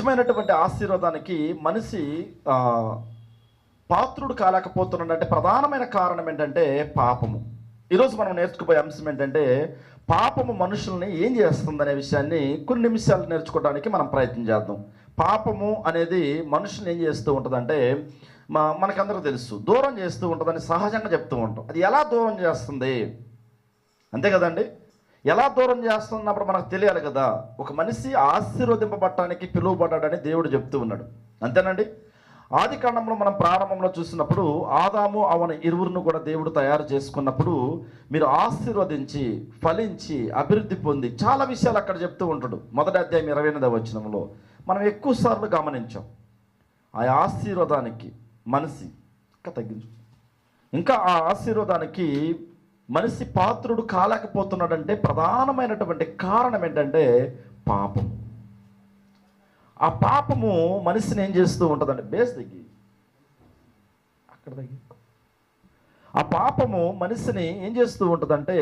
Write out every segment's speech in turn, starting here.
నిజమైనటువంటి ఆశీర్వాదానికి మనిషి పాత్రుడు కాలేకపోతున్నాడంటే ప్రధానమైన కారణం ఏంటంటే పాపము. ఈరోజు మనం నేర్చుకుపోయే అంశం ఏంటంటే పాపము మనుషుల్ని ఏం చేస్తుందనే విషయాన్ని కొన్ని నిమిషాలు నేర్చుకోవడానికి మనం ప్రయత్నం చేద్దాం. పాపము అనేది మనుషుల్ని ఏం చేస్తూ ఉంటుందంటే మనకందరూ తెలుసు, దూరం చేస్తూ ఉంటుందని సహజంగా చెప్తూ ఉంటాం. అది ఎలా దూరం చేస్తుంది అంతే కదండి. ఎలా దూరం చేస్తున్నప్పుడు మనకు తెలియాలి కదా. ఒక మనిషి ఆశీర్వదింపబడటానికి పిలువబడ్డాడని దేవుడు చెప్తూ ఉన్నాడు, అంతేనండి. ఆది కాండంలో మనం ప్రారంభంలో చూసినప్పుడు ఆదాము అవన ఇరువురును కూడా దేవుడు తయారు చేసుకున్నప్పుడు మీరు ఆశీర్వదించి ఫలించి అభివృద్ధి పొంది చాలా విషయాలు అక్కడ చెప్తూ ఉంటాడు. మొదటి అధ్యాయం 28వ వచనంలో మనం ఎక్కువ సార్లు గమనించాం. ఆ ఆశీర్వాదానికి మనిషి ఇంకా ఆ ఆశీర్వాదానికి మనిషి పాత్రుడు కాలేకపోతున్నాడంటే ప్రధానమైనటువంటి కారణం ఏంటంటే పాపం. ఆ పాపము మనిషిని ఏం చేస్తూ ఉంటుందంటే బేస్ దగ్గర అక్కడ దగ్గర ఆ పాపము మనిషిని ఏం చేస్తూ ఉంటుందంటే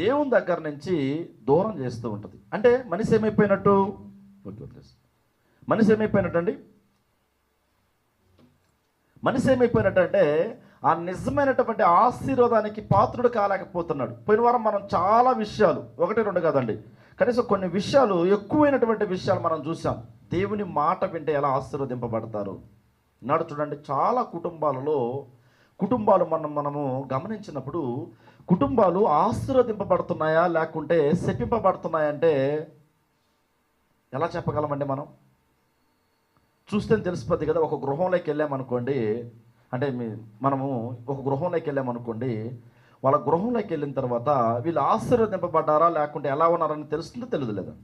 దేవుని దగ్గర నుంచి దూరం చేస్తూ ఉంటుంది. అంటే మనిషి ఏమైపోయినట్టు మనిషి ఏమైపోయినట్టండి మనిషి ఏమైపోయినట్టు అంటే ఆ నిజమైనటువంటి ఆశీర్వాదానికి పాత్రుడు కాలేకపోతున్నాడు. పోయిన వారం మనం చాలా విషయాలు, 1-2 కాదండి, కనీసం కొన్ని విషయాలు, ఎక్కువైనటువంటి విషయాలు మనం చూసాం. దేవుని మాట వింటే ఎలా ఆశీర్వదింపబడతారు నాడు చూడండి. చాలా కుటుంబాలు మనము గమనించినప్పుడు కుటుంబాలు ఆశీర్వదింపబడుతున్నాయా లేకుంటే శపింపబడుతున్నాయంటే ఎలా చెప్పగలమండి? చూస్తే తెలిసిపోద్ది కదా. ఒక గృహంలోకి వెళ్ళామనుకోండి, అంటే మనము ఒక గృహంలోకి వెళ్ళామనుకోండి, వాళ్ళ గృహంలోకి వెళ్ళిన తర్వాత వీళ్ళు ఆశీర్వదింపబడ్డారా లేకుంటే ఎలా ఉన్నారని తెలుస్తుందో తెలియదు లేదా.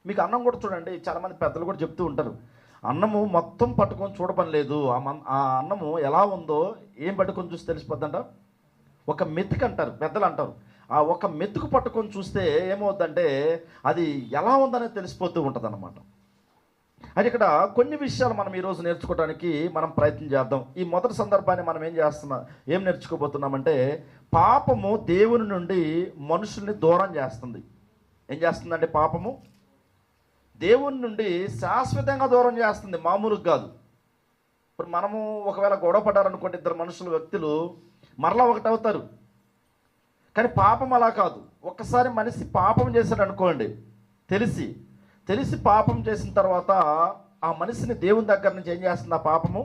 మీకు అన్నం కూడా చూడండి, చాలామంది పెద్దలు కూడా చెప్తూ ఉంటారు, అన్నము మొత్తం పట్టుకొని చూడపని లేదు, ఆ అన్నము ఎలా ఉందో ఏం పట్టుకొని చూసి తెలిసిపోద్దంట. ఒక మెతుకు అంటారు పెద్దలు అంటారు, ఆ ఒక మెతుకు పట్టుకొని చూస్తే ఏమవుద్దంటే అది ఎలా ఉందనేది తెలిసిపోతూ ఉంటుంది అన్నమాట. అది ఇక్కడ కొన్ని విషయాలు మనం ఈరోజు నేర్చుకోవడానికి మనం ప్రయత్నం చేద్దాం. ఈ మొదటి సందర్భాన్ని మనం ఏం నేర్చుకోబోతున్నామంటే పాపము దేవుని నుండి మనుషుల్ని దూరం చేస్తుంది. ఏం చేస్తుందంటే పాపము దేవుని నుండి శాశ్వతంగా దూరం చేస్తుంది, మామూలుగా కాదు. ఇప్పుడు మనము ఒకవేళ గొడవ పడ్డారనుకోండి, ఇద్దరు వ్యక్తులు మరలా ఒకటి అవుతారు. కానీ పాపం అలా కాదు. ఒక్కసారి మనిషి పాపం చేశాడు అనుకోండి, తెలిసి పాపం చేసిన తర్వాత ఆ మనిషిని దేవుని దగ్గర నుంచి ఏం చేస్తుంది? ఆ పాపము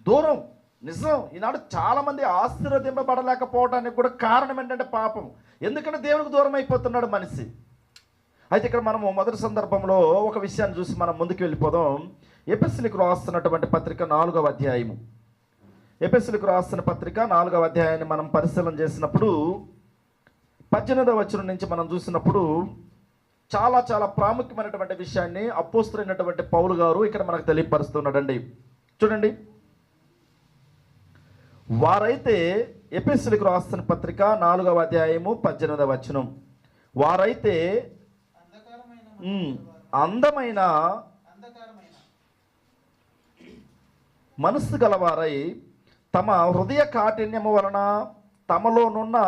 దూరం. నిజం, ఈనాడు చాలామంది ఆశీర్వదింపబడలేకపోవడానికి కూడా కారణం ఏంటంటే పాపం. ఎందుకంటే దేవునికి దూరం అయిపోతున్నాడు మనిషి. అయితే ఇక్కడ మనము మొదటి సందర్భంలో ఒక విషయాన్ని చూసి మనం ముందుకు వెళ్ళిపోదాం. ఎఫెసీయులకు రాస్తున్నటువంటి పత్రిక 4వ అధ్యాయము. ఎఫెసీయులకు రాస్తున్న పత్రిక 4వ అధ్యాయాన్ని మనం పరిశీలన చేసినప్పుడు 18వ వచనం నుంచి మనం చూసినప్పుడు చాలా చాలా ప్రాముఖ్యమైనటువంటి విషయాన్ని అపోస్తలుడైనటువంటి పౌలు గారు ఇక్కడ మనకు తెలియపరుస్తున్నాడండి. చూడండి, వారైతే ఎఫెసీయులకు రాస్తున్న పత్రిక 4వ అధ్యాయము 18వ వచనం, వారైతే అందమైన మనస్సు గలవారై తమ హృదయ కాఠిన్యము వలన తమలోనున్న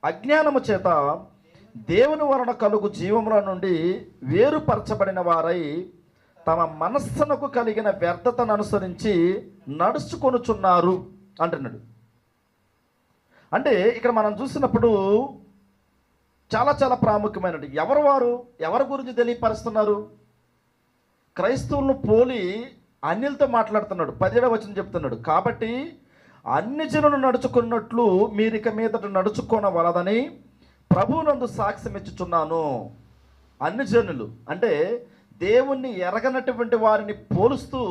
అజ్ఞానము చేత దేవుని వలన కలుగు జీవముల నుండి వేరుపరచబడిన వారై తమ మనస్సునకు కలిగిన వ్యర్థతను అనుసరించి నడుచుకొనుచున్నారు అంటున్నాడు. అంటే ఇక్కడ మనం చూసినప్పుడు చాలా చాలా ప్రాముఖ్యమైనది. ఎవరి గురించి తెలియపరుస్తున్నారు? క్రైస్తవులను పోలి అన్యులతో మాట్లాడుతున్నాడు. 17వ వచనం చెప్తున్నాడు, కాబట్టి అన్ని జనులు నడుచుకున్నట్లు మీరిక మీదట నడుచుకోనవలదని ప్రభువునందు సాక్ష్యం ఇచ్చుచున్నాను. అన్ని జనులు అంటే దేవుణ్ణి ఎరగనటువంటి వారిని పోలుస్తూ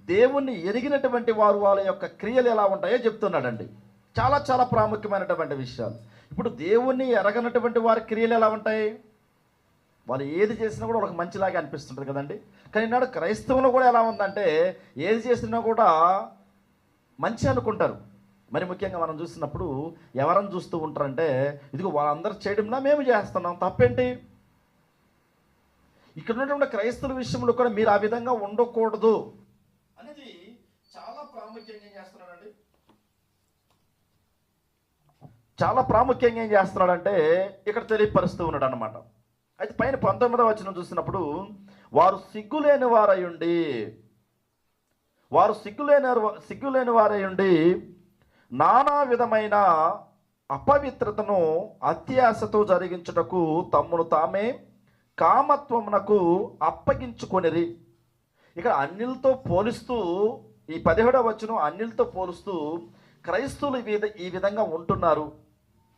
దేవుణ్ణి ఎరిగినటువంటి వారు వాళ్ళ యొక్క క్రియలు ఎలా ఉంటాయో చెప్తున్నాడండి. చాలా చాలా ప్రాముఖ్యమైనటువంటి విషయాలు. ఇప్పుడు దేవుణ్ణి ఎరగనటువంటి వారి క్రియలు ఎలా ఉంటాయి? వాళ్ళు ఏది చేసినా కూడా వాళ్ళకి మంచిలాగే అనిపిస్తుంటుంది కదండి. కానీ ఈనాడు క్రైస్తవులు కూడా ఎలా ఉందంటే ఏది చేసినా కూడా మంచి అనుకుంటారు. మరి ముఖ్యంగా మనం చూసినప్పుడు ఎవరని చూస్తూ ఉంటారంటే ఇదిగో వాళ్ళందరూ చేయడంలో మేము చేస్తున్నాం, తప్పేంటి? ఇక్కడ ఉన్నటువంటి క్రైస్తవుల విషయంలో కూడా మీరు ఆ విధంగా ఉండకూడదు అనేది చాలా ప్రాముఖ్యంగా ఏం చేస్తున్నాడండి, చాలా ప్రాముఖ్యంగా ఏం చేస్తున్నాడంటే ఇక్కడ తెలియపరుస్తూ ఉన్నాడు అనమాట. అయితే పైన 19వ వచనం చూసినప్పుడు వారు సిగ్గులేని వారయుండి నానా విధమైన అపవిత్రతను అత్యాశతో జరిగించుటకు తమ్మును తామే కామత్వమునకు అప్పగించుకొనిరి. ఇక్కడ అన్యులతో పోలుస్తూ, ఈ 17వ వచనం అన్యులతో పోలుస్తూ క్రైస్తవులు ఈ విధంగా ఉంటున్నారు.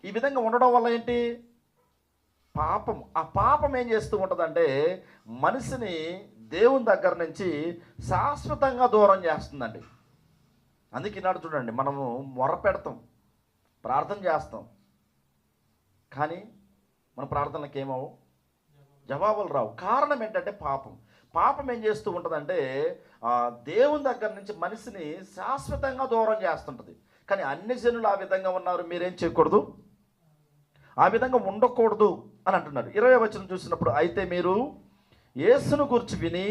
ఈ విధంగా ఉండడం వల్ల ఏంటి? పాపం. ఆ పాపం ఏం చేస్తూ ఉంటుందంటే మనిషిని దేవుని దగ్గర నుంచి శాశ్వతంగా దూరం చేస్తుందండి. అందుకే ఈనాడు చూడండి, మనము మొర పెడతాం, ప్రార్థన చేస్తాం, కానీ మన ప్రార్థనలకు ఏమవు? జవాబులు రావు. కారణం ఏంటంటే పాపం. పాపం ఏం చేస్తూ ఉంటుందంటే దేవుని దగ్గర నుంచి మనిషిని శాశ్వతంగా దూరం చేస్తుంటుంది. కానీ అన్ని జనులు ఆ విధంగా ఉన్నారు, మీరేం చేయకూడదు, ఆ విధంగా ఉండకూడదు అని అంటున్నారు. 20వ వచనం చూసినప్పుడు, అయితే మీరు యేసును గురించి విని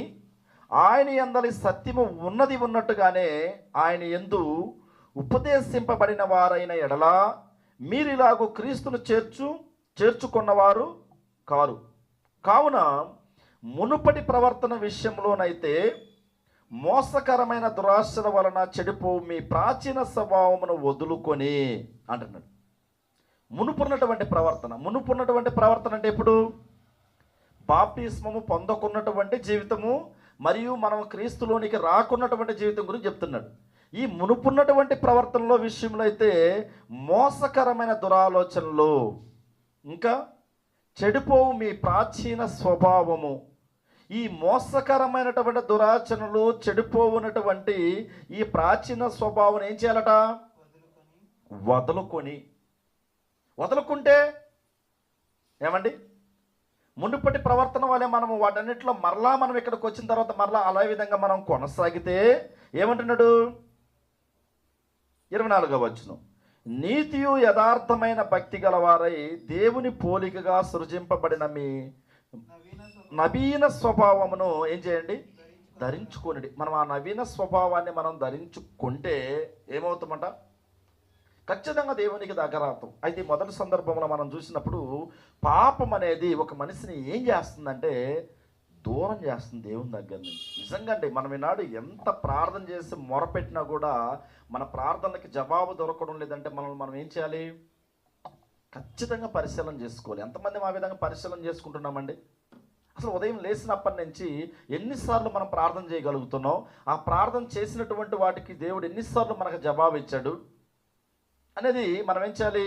ఆయన యందలి సత్యము ఉన్నట్టుగానే ఆయన యందు ఉపదేశింపబడిన వారైన ఎడల మీరిలాగూ క్రీస్తును చేర్చుకున్నవారు కారు. కావున మునుపటి ప్రవర్తన విషయంలోనైతే మోసకరమైన దురాశల వలన చెడిపోవు మీ ప్రాచీన స్వభావమును వదులుకొని అంటున్నాడు. మునుపున్నటువంటి ప్రవర్తన అంటే ఎప్పుడు? బాప్తిస్మము పొందకున్నటువంటి జీవితము మరియు మనం క్రీస్తులోనికి రాకున్నటువంటి జీవితం గురించి చెప్తున్నాడు. ఈ మునుపున్నటువంటి ప్రవర్తనలో విషయంలో అయితే మోసకరమైన దురాలోచనలు, ఇంకా చెడిపోవు మీ ప్రాచీన స్వభావము. ఈ మోసకరమైనటువంటి దురాచరణలు, చెడిపోవునటువంటి ఈ ప్రాచీన స్వభావం ఏం చేయాలట? వదులుకుంటే ఏమండి? మునుపటి ప్రవర్తన వల్లే మనము వాటన్నిటిలో మరలా మనం ఇక్కడికి వచ్చిన తర్వాత మరలా అలా విధంగా మనం కొనసాగితే ఏమంటున్నాడు? 24వ వచనం, నీతియు యథార్థమైన భక్తి గలవారై దేవుని పోలికగా సృజింపబడిన మీ నవీన స్వభావమును ఏం చేయండి? ధరించుకోండి. మనం ఆ నవీన స్వభావాన్ని మనం ధరించుకుంటే ఏమవుతామంట? ఖచ్చితంగా దేవునికి దగ్గర అవుతాం. అయితే మొదటి సందర్భంలో మనం చూసినప్పుడు పాపం అనేది ఒక మనిషిని ఏం చేస్తుందంటే దూరం చేస్తుంది దేవుని దగ్గర నుంచి. నిజంగా అండి, మనం ఈనాడు ఎంత ప్రార్థన చేసి మొరపెట్టినా కూడా మన ప్రార్థనలకి జవాబు దొరకడం లేదంటే మనం ఏం చేయాలి? ఖచ్చితంగా పరిశీలన చేసుకోవాలి. ఎంతమంది ఆ విధంగా పరిశీలన చేసుకుంటున్నామండి? అసలు ఉదయం లేచినప్పటి నుంచి ఎన్నిసార్లు మనం ప్రార్థన చేయగలుగుతున్నాం? ఆ ప్రార్థన చేసినటువంటి వాటికి దేవుడు ఎన్నిసార్లు మనకు జవాబు ఇచ్చాడు అనేది మనం ఏం చేయాలి?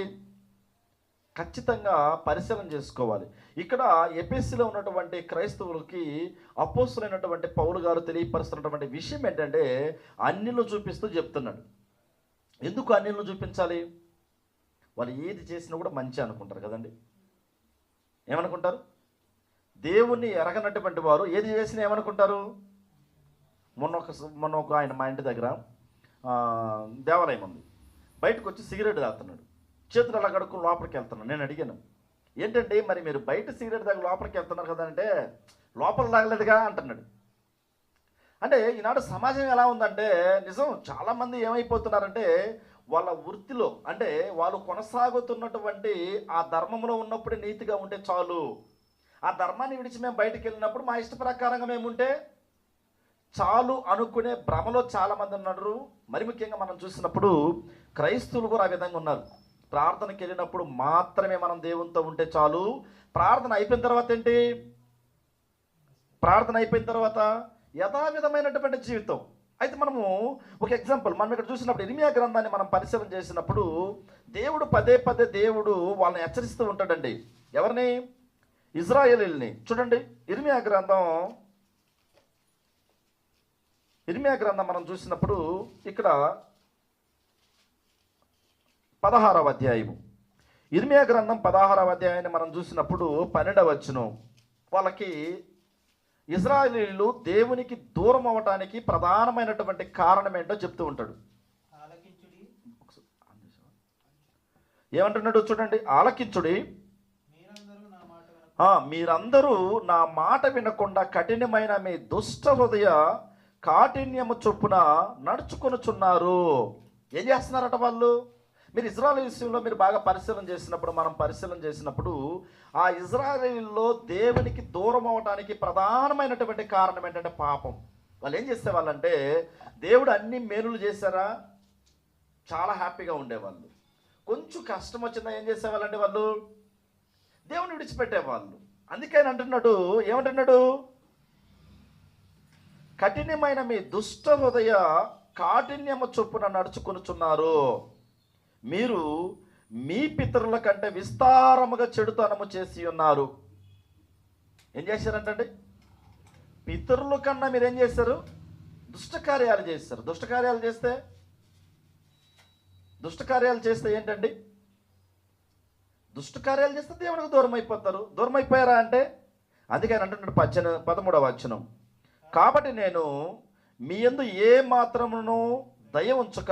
ఖచ్చితంగా పరిశీలన చేసుకోవాలి. ఇక్కడ ఎఫెసీలో ఉన్నటువంటి క్రైస్తవులకి అపోస్తలుడైనటువంటి పౌలు గారు తెలియపరుస్తున్నటువంటి విషయం ఏంటంటే అన్యులను చూపిస్తూ చెప్తున్నాడు. ఎందుకు అన్యులను చూపించాలి? వాళ్ళు ఏది చేసినా కూడా మంచి అనుకుంటారు కదండి. ఏమనుకుంటారు? దేవుణ్ణి ఎరగనటువంటి వారు ఏది చేసినా ఏమనుకుంటారు? మొన్న ఒక ఆయన మా ఇంటి దగ్గర దేవాలయం ఉంది, బయటకు వచ్చి సిగరెట్ తాగుతున్నాడు, చేతులు అలా కడుక్కుని లోపలికి వెళ్తున్నాడు. నేను అడిగాను, ఏంటంటే మరి మీరు బయట సిగరెట్ తాగి లోపలికి వెళ్తున్నారు కదా అంటే, లోపల తాగలేదుగా అంటున్నాడు. అంటే ఈనాడు సమాజం ఎలా ఉందంటే నిజం, చాలామంది ఏమైపోతున్నారంటే వాళ్ళ వృత్తిలో అంటే వాళ్ళు కొనసాగుతున్నటువంటి ఆ ధర్మంలో ఉన్నప్పుడే నీతిగా ఉంటే చాలు, ఆ ధర్మాన్ని విడిచి మేము బయటికి వెళ్ళినప్పుడు మా ఇష్ట ప్రకారంగా మేము ఉంటే చాలు అనుకునే భ్రమలో చాలామంది ఉన్నారు. మరి ముఖ్యంగా మనం చూసినప్పుడు క్రైస్తవులు కూడా ఆ విధంగా ఉన్నారు. ప్రార్థనకి వెళ్ళినప్పుడు మాత్రమే మనం దేవునితో ఉంటే చాలు. ప్రార్థన అయిపోయిన తర్వాత ఏంటి? ప్రార్థన అయిపోయిన తర్వాత యథావిధమైనటువంటి జీవితం. అయితే మనము ఒక ఎగ్జాంపుల్ మనం ఇక్కడ చూసినప్పుడు ఇర్మియా గ్రంథాన్ని మనం పరిశీలన చేసినప్పుడు దేవుడు పదే దేవుడు వాళ్ళని హెచ్చరిస్తూ ఉంటాడండి. ఎవరిని? ఇజ్రాయేలీల్ని. చూడండి, ఇర్మియా గ్రంథం మనం చూసినప్పుడు ఇక్కడ 16వ అధ్యాయము, ఇర్మియా గ్రంథం 16వ అధ్యాయాన్ని మనం చూసినప్పుడు 12వ వచనం, వాళ్ళకి ఇజ్రాయేలీలు దేవునికి దూరం అవ్వటానికి ప్రధానమైనటువంటి కారణం ఏంటో చెప్తూ ఉంటాడు. ఏమంటున్నాడు చూడండి, ఆలకించుడి, మీరందరూ నా మాట వినకుండా కఠినమైన మీ దుష్ట హృదయ కాఠిన్యము చొప్పున నడుచుకొనుచున్నారు. ఏం చేస్తున్నారట వాళ్ళు? మీరు ఇజ్రాయెల్ విషయంలో మీరు బాగా పరిశీలన చేసినప్పుడు ఆ ఇజ్రాయేలీలో దేవునికి దూరం అవడానికి ప్రధానమైనటువంటి కారణం ఏంటంటే పాపం. వాళ్ళు ఏం చేసేవాళ్ళంటే దేవుడు అన్ని మేలులు చేశారా, చాలా హ్యాపీగా ఉండేవాళ్ళు. కొంచెం కష్టం వచ్చిందా ఏం చేసేవాళ్ళంటే వాళ్ళు దేవుని విడిచిపెట్టేవాళ్ళు. అందుకే ఆయన అంటున్నాడు, ఏమంటున్నాడు, కఠినమైన మీ దుష్ట హృదయ కాఠిన్యము చొప్పున నడుచుకొనుచున్నారు. మీరు మీ పితరుల కంటే విస్తారముగా చెడుతనము చేసి ఉన్నారు. ఏం చేశారంటండి? పితరుల కన్నా మీరు ఏం చేశారు? దుష్టకార్యాలు చేశారు. దుష్టకార్యాలు చేస్తే ఏంటండి? దుష్టకార్యాలు చేస్తే దేవునికి దూరం అయిపోతారు. దూరం అయిపోయారా అంటే అందుకే ఆయన అంటున్నాడు 13వ వచనం, కాబట్టి నేను మీ యందు ఏ మాత్రమును దయ ఉంచక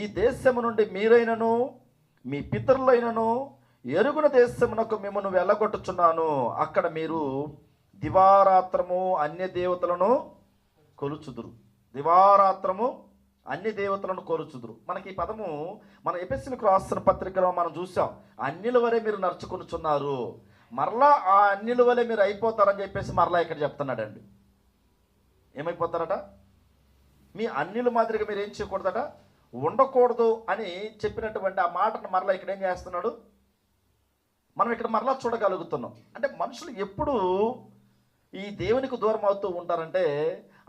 ఈ దేశము నుండి మీరైనను మీ పితరులైనను ఎరుగున దేశమునకు మిమ్మల్ని వెళ్ళగొట్టుచున్నాను. అక్కడ మీరు దివారాత్రము అన్య దేవతలను కొలుచుదురు. మనకి ఈ పదము మన ఎఫెసీయులకు రాసిన పత్రికలో మనం చూసాం. అన్యుల వలె మీరు నడుచుకొనుచున్నారు. మరలా ఆ అన్యుల వలె మీరు అయిపోతారని చెప్పేసి మరలా ఇక్కడ చెప్తున్నాడండి. ఏమైపోతారట? మీ అన్యుల మాదిరిగా మీరు ఏం చేయకూడదట, ఉండకూడదు అని చెప్పినటువంటి ఆ మాటను మరలా ఇక్కడ ఏం చేస్తున్నాడు, మనం ఇక్కడ మరలా చూడగలుగుతున్నాం. అంటే మనుషులు ఎప్పుడు ఈ దేవునికి దూరం అవుతూ ఉంటారంటే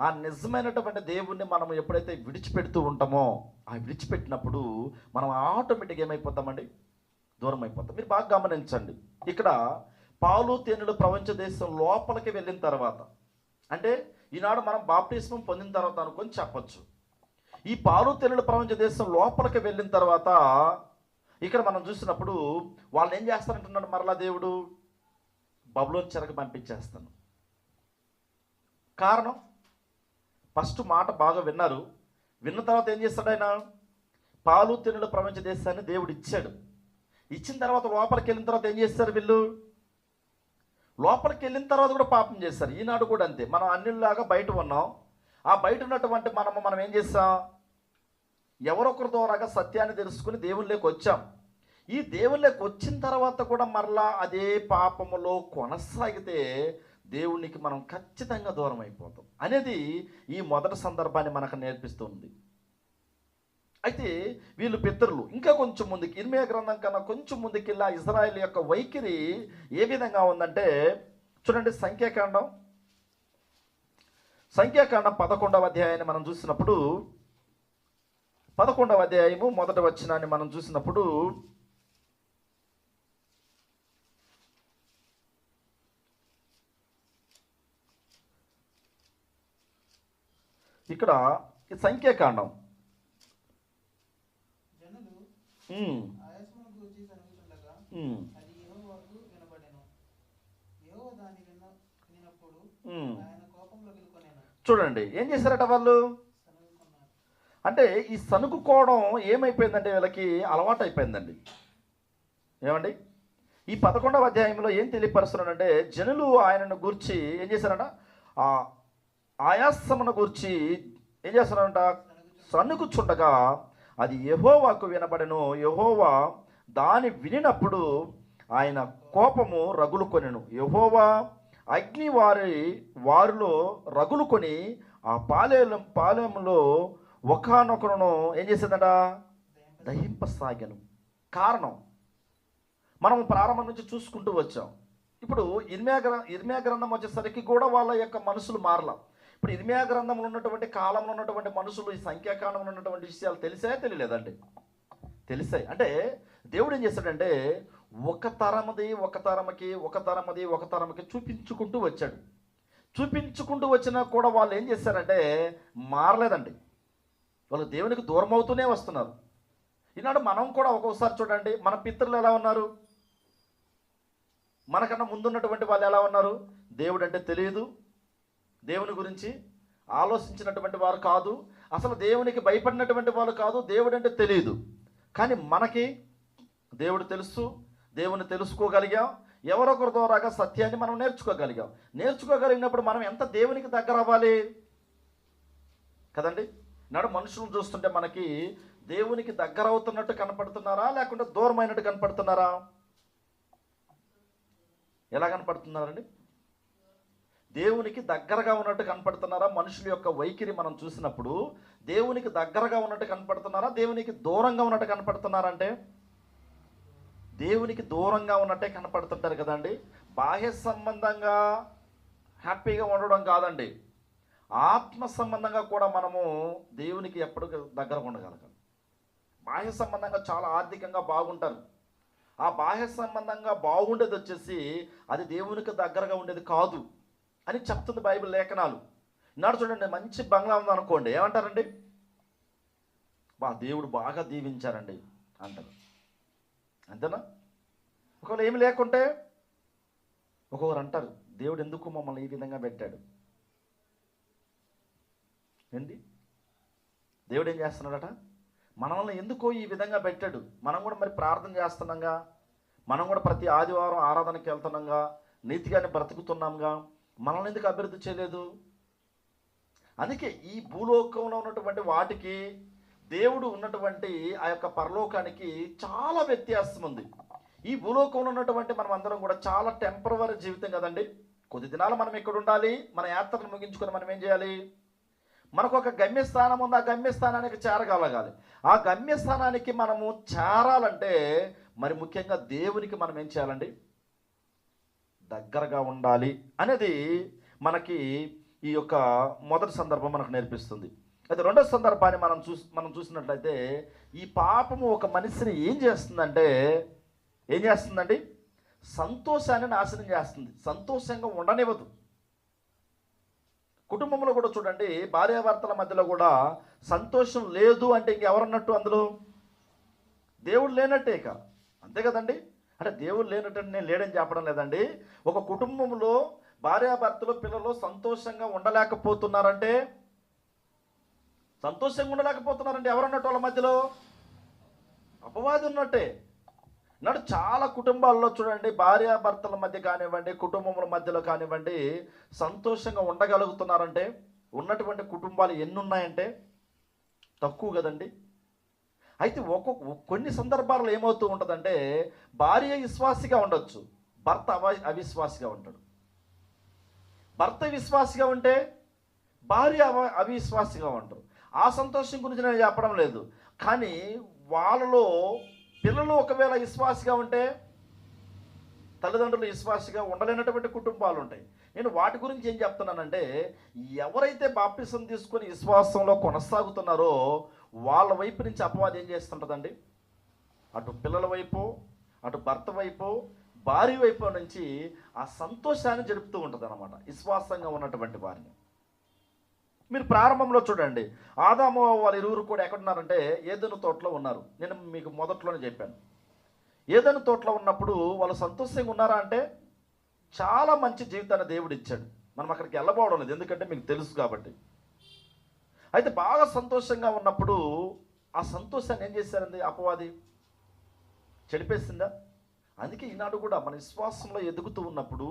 ఆ నిజమైనటువంటి దేవుణ్ణి మనం ఎప్పుడైతే విడిచిపెడుతూ ఉంటామో, ఆ విడిచిపెట్టినప్పుడు మనం ఆటోమేటిక్గా ఏమైపోతామండి, దూరం అయిపోతాం. మీరు బాగా గమనించండి, ఇక్కడ పాలు తేనెలు ప్రపంచ దేశం లోపలికి వెళ్ళిన తర్వాత, అంటే ఈనాడు మనం బాప్టిస్మం పొందిన తర్వాత అనుకొని చెప్పచ్చు. ఈ పాలు తేనెలు ప్రపంచ దేశం లోపలికి వెళ్ళిన తర్వాత ఇక్కడ మనం చూసినప్పుడు వాళ్ళు ఏం చేస్తారంటున్నాడు, మరలా దేవుడు బబులోను చెరకు పంపించేస్తాను. కారణం, ఫస్ట్ మాట బాగా విన్నారు. విన్న తర్వాత ఏం చేస్తాడు ఆయన? పాలు తేనెల ప్రపంచ దేశాన్ని దేవుడు ఇచ్చాడు. ఇచ్చిన తర్వాత లోపలికి వెళ్ళిన తర్వాత ఏం చేస్తారు వీళ్ళు? లోపలికి వెళ్ళిన తర్వాత కూడా పాపం చేస్తారు. ఈనాడు కూడా అంతే. మనం అన్నిలాగా బయట ఉన్నాం. ఆ బయట ఉన్నటువంటి మనం ఏం చేస్తాం? ఎవరొకరి ద్వారాగా సత్యాన్ని తెలుసుకుని దేవుళ్ళకి వచ్చాం. ఈ దేవుళ్ళకి వచ్చిన తర్వాత కూడా మరలా అదే పాపములో కొనసాగితే దేవునికి మనం ఖచ్చితంగా దూరం అయిపోతాం అనేది ఈ మొదటి సందర్భాన్ని మనకు నేర్పిస్తుంది. అయితే వీళ్ళు పితరులు ఇంకా కొంచెం ముందుకి, ఇర్మియా గ్రంథం కన్నా కొంచెం ముందుకెళ్ళి ఇజ్రాయేల్ యొక్క వైఖరి ఏ విధంగా ఉందంటే చూడండి. సంఖ్యాకాండం 11వ అధ్యాయాన్ని మనం చూసినప్పుడు, 11వ అధ్యాయము మొదటి వచనాన్ని మనం చూసినప్పుడు ఇక్కడ సంఖ్యాకాండం చూడండి ఏం చేశారట వాళ్ళు. అంటే ఈ సనుగుకోవడం ఏమైపోయిందంటే వీళ్ళకి అలవాటు అయిపోయిందండి. ఏమండి, ఈ 11వ అధ్యాయంలో ఏం తెలియపరుస్తున్నాడంటే జనులు ఆయనను గూర్చి ఏం చేశారంట, ఆయాసమును గూర్చి ఏం చేస్తున్నారంట, సనుగుచుండగా అది యెహోవాకు వినబడెను. యెహోవా దాని వినినప్పుడు ఆయన కోపము రగులుకొనెను. యెహోవా అగ్ని వారిలో రగులుకొని ఆ పాలెంలో ఒకనొకరును ఏం చేసేదట, దహింపసాగాను. కారణం మనం ప్రారంభం నుంచి చూసుకుంటూ వచ్చాం. ఇప్పుడు ఇర్మియా గ్రంథం వచ్చేసరికి కూడా వాళ్ళ యొక్క మనసులు మారలా. ఇప్పుడు ఇర్మియా గ్రంథంలో ఉన్నటువంటి కాలంలో ఉన్నటువంటి మనుషులు ఈ సంఖ్యాకాలంలో ఉన్నటువంటి విషయాలు తెలియలేదండి. తెలిసాయి. అంటే దేవుడు ఏం చేశాడంటే ఒక తరమకి చూపించుకుంటూ వచ్చాడు. చూపించుకుంటూ వచ్చినా కూడా వాళ్ళు ఏం చేశారంటే మారలేదండి. వాళ్ళు దేవునికి దూరం అవుతూనే వస్తున్నారు. ఈనాడు మనం కూడా ఒక్కొక్కసారి చూడండి, మన పితరులు ఎలా ఉన్నారు, మనకన్నా ముందున్నటువంటి వాళ్ళు ఎలా ఉన్నారు. దేవుడు అంటే తెలియదు, దేవుని గురించి ఆలోచించినటువంటి వారు కాదు, అసలు దేవునికి భయపడినటువంటి వాళ్ళు కాదు, దేవుడు అంటే తెలియదు. కానీ మనకి దేవుడు తెలుసు, దేవుని తెలుసుకోగలిగాం, ఎవరొకరి ద్వారాగా సత్యాన్ని మనం నేర్చుకోగలిగినప్పుడు మనం ఎంత దేవునికి దగ్గర అవ్వాలి కదండి. నాడు మనుషులను చూస్తుంటే మనకి దేవునికి దగ్గర అవుతున్నట్టు కనపడుతున్నారా, లేకుంటే దూరమైనట్టు కనపడుతున్నారా? ఎలా కనపడుతున్నారండి? దేవునికి దగ్గరగా ఉన్నట్టు కనపడుతున్నారా? మనుషుల యొక్క వైఖరి మనం చూసినప్పుడు దేవునికి దగ్గరగా ఉన్నట్టు కనపడుతున్నారా, దేవునికి దూరంగా ఉన్నట్టు కనపడుతున్నారంటే దేవునికి దూరంగా ఉన్నట్టే కనపడుతుంటారు కదండి. బాహ్య సంబంధంగా హ్యాపీగా ఉండడం కాదండి, ఆత్మ సంబంధంగా కూడా మనము దేవునికి ఎప్పుడు దగ్గర ఉండగలగాలి. బాహ్య సంబంధంగా చాలా ఆర్థికంగా బాగుంటారు, ఆ బాహ్య సంబంధంగా బాగుండేది వచ్చేసి అది దేవునికి దగ్గరగా ఉండేది కాదు అని చెప్తుంది బైబిల్ లేఖనాలు. ఈనాడు చూడండి, మంచి బంగ్లా ఉందనుకోండి, ఏమంటారండి? దేవుడు బాగా దీవించారండి అంటారు, అంతేనా? ఒకవేళ ఏమి లేకుంటే ఒక్కొక్కరు అంటారు, దేవుడు ఎందుకు మమ్మల్ని ఈ విధంగా పెట్టాడు? ఏంటి దేవుడు ఏం చేస్తున్నాడట? మనల్ని ఎందుకో ఈ విధంగా పెట్టాడు. మనం కూడా మరి ప్రార్థన చేస్తున్నాంగా, మనం కూడా ప్రతి ఆదివారం ఆరాధనకి వెళ్తున్నాంగా, నీతిగానే బ్రతుకుతున్నాంగా, మనల్ని ఎందుకు అభివృద్ధి చేయలేదు? అందుకే ఈ భూలోకంలో ఉన్నటువంటి వాటికి దేవుడు ఉన్నటువంటి ఆ యొక్క పరలోకానికి చాలా వ్యత్యాసం ఉంది. ఈ భూలోకంలో ఉన్నటువంటి మనం అందరం కూడా చాలా టెంపరవరీ జీవితం కదండి. కొద్ది దినాలు మనం ఇక్కడ ఉండాలి, మన యాత్రను ముగించుకొని మనం ఏం చేయాలి? మనకు ఒక గమ్యస్థానం ఉంది, ఆ గమ్యస్థానానికి చేరగలగాలి. ఆ గమ్యస్థానానికి మనము చేరాలంటే మరి ముఖ్యంగా దేవునికి మనం ఏం చేయాలండి? దగ్గరగా ఉండాలి అనేది మనకి ఈ యొక్క మొదటి సందర్భం మనకు నేర్పిస్తుంది. అయితే రెండో సందర్భాన్ని మనం చూసినట్లయితే ఈ పాపము ఒక మనిషిని ఏం చేస్తుందండి? సంతోషాన్ని నాశనం చేస్తుంది, సంతోషంగా ఉండనివ్వదు. కుటుంబంలో కూడా చూడండి, భార్యాభర్తల మధ్యలో కూడా సంతోషం లేదు అంటే ఇంకెవరన్నట్టు? అందులో దేవుడు లేనట్టే ఇక, అంతే కదండి. అంటే దేవుడు లేనట్టు నేను లేడని చెప్పడం లేదండి. ఒక కుటుంబంలో భార్యాభర్తలు పిల్లలు సంతోషంగా ఉండలేకపోతున్నారంటే ఎవరన్నట్టు? వాళ్ళ మధ్యలో అపవాది ఉన్నట్టే. నాడు చాలా కుటుంబాల్లో చూడండి, భార్యాభర్తల మధ్య కానివ్వండి, కుటుంబముల మధ్యలో కానివ్వండి, సంతోషంగా ఉండగలుగుతున్నారంటే ఉన్నటువంటి కుటుంబాలు ఎన్ని ఉన్నాయంటే తక్కువ కదండి. అయితే కొన్ని సందర్భాల్లో ఏమవుతూ ఉంటుందంటే, భార్య విశ్వాసిగా ఉండొచ్చు, భర్త అవిశ్వాసిగా ఉంటాడు. భర్త విశ్వాసిగా ఉంటే భార్య అవిశ్వాసిగా ఉంటారు. ఆ సంతోషం గురించి నేను చెప్పడం లేదు, కానీ వాళ్ళలో పిల్లలు ఒకవేళ విశ్వాసిగా ఉంటే తల్లిదండ్రులు విశ్వాసిగా ఉండలేనటువంటి కుటుంబాలు ఉంటాయి. నేను వాటి గురించి ఏం చెప్తున్నానంటే, ఎవరైతే బాప్తిసం తీసుకొని విశ్వాసంలో కొనసాగుతున్నారో వాళ్ళ వైపు నుంచి అపవాది ఏం చేస్తుంటుందండి? అటు పిల్లల వైపు, అటు భర్త వైపు, భార్య వైపు నుంచి ఆ సంతోషాన్ని జరుపుతూ ఉంటుంది అన్నమాట, విశ్వాసంగా ఉన్నటువంటి వారిని. మీరు ప్రారంభంలో చూడండి, ఆదాము వాళ్ళ ఇరువురు కూడా ఎక్కడున్నారంటే ఏదెను తోటలో ఉన్నారు. నేను మీకు మొదట్లోనే చెప్పాను, ఏదెను తోటలో ఉన్నప్పుడు వాళ్ళు సంతోషంగా ఉన్నారా అంటే చాలా మంచి జీవితాన్ని దేవుడు ఇచ్చాడు. మనం అక్కడికి వెళ్ళబోవడం లేదు, ఎందుకంటే మీకు తెలుసు కాబట్టి. అయితే బాగా సంతోషంగా ఉన్నప్పుడు ఆ సంతోషాన్ని ఏం చేశారండి? అపవాది చెడిపేసిందా? అందుకే ఈనాడు కూడా మన విశ్వాసంలో ఎదుగుతూ ఉన్నప్పుడు,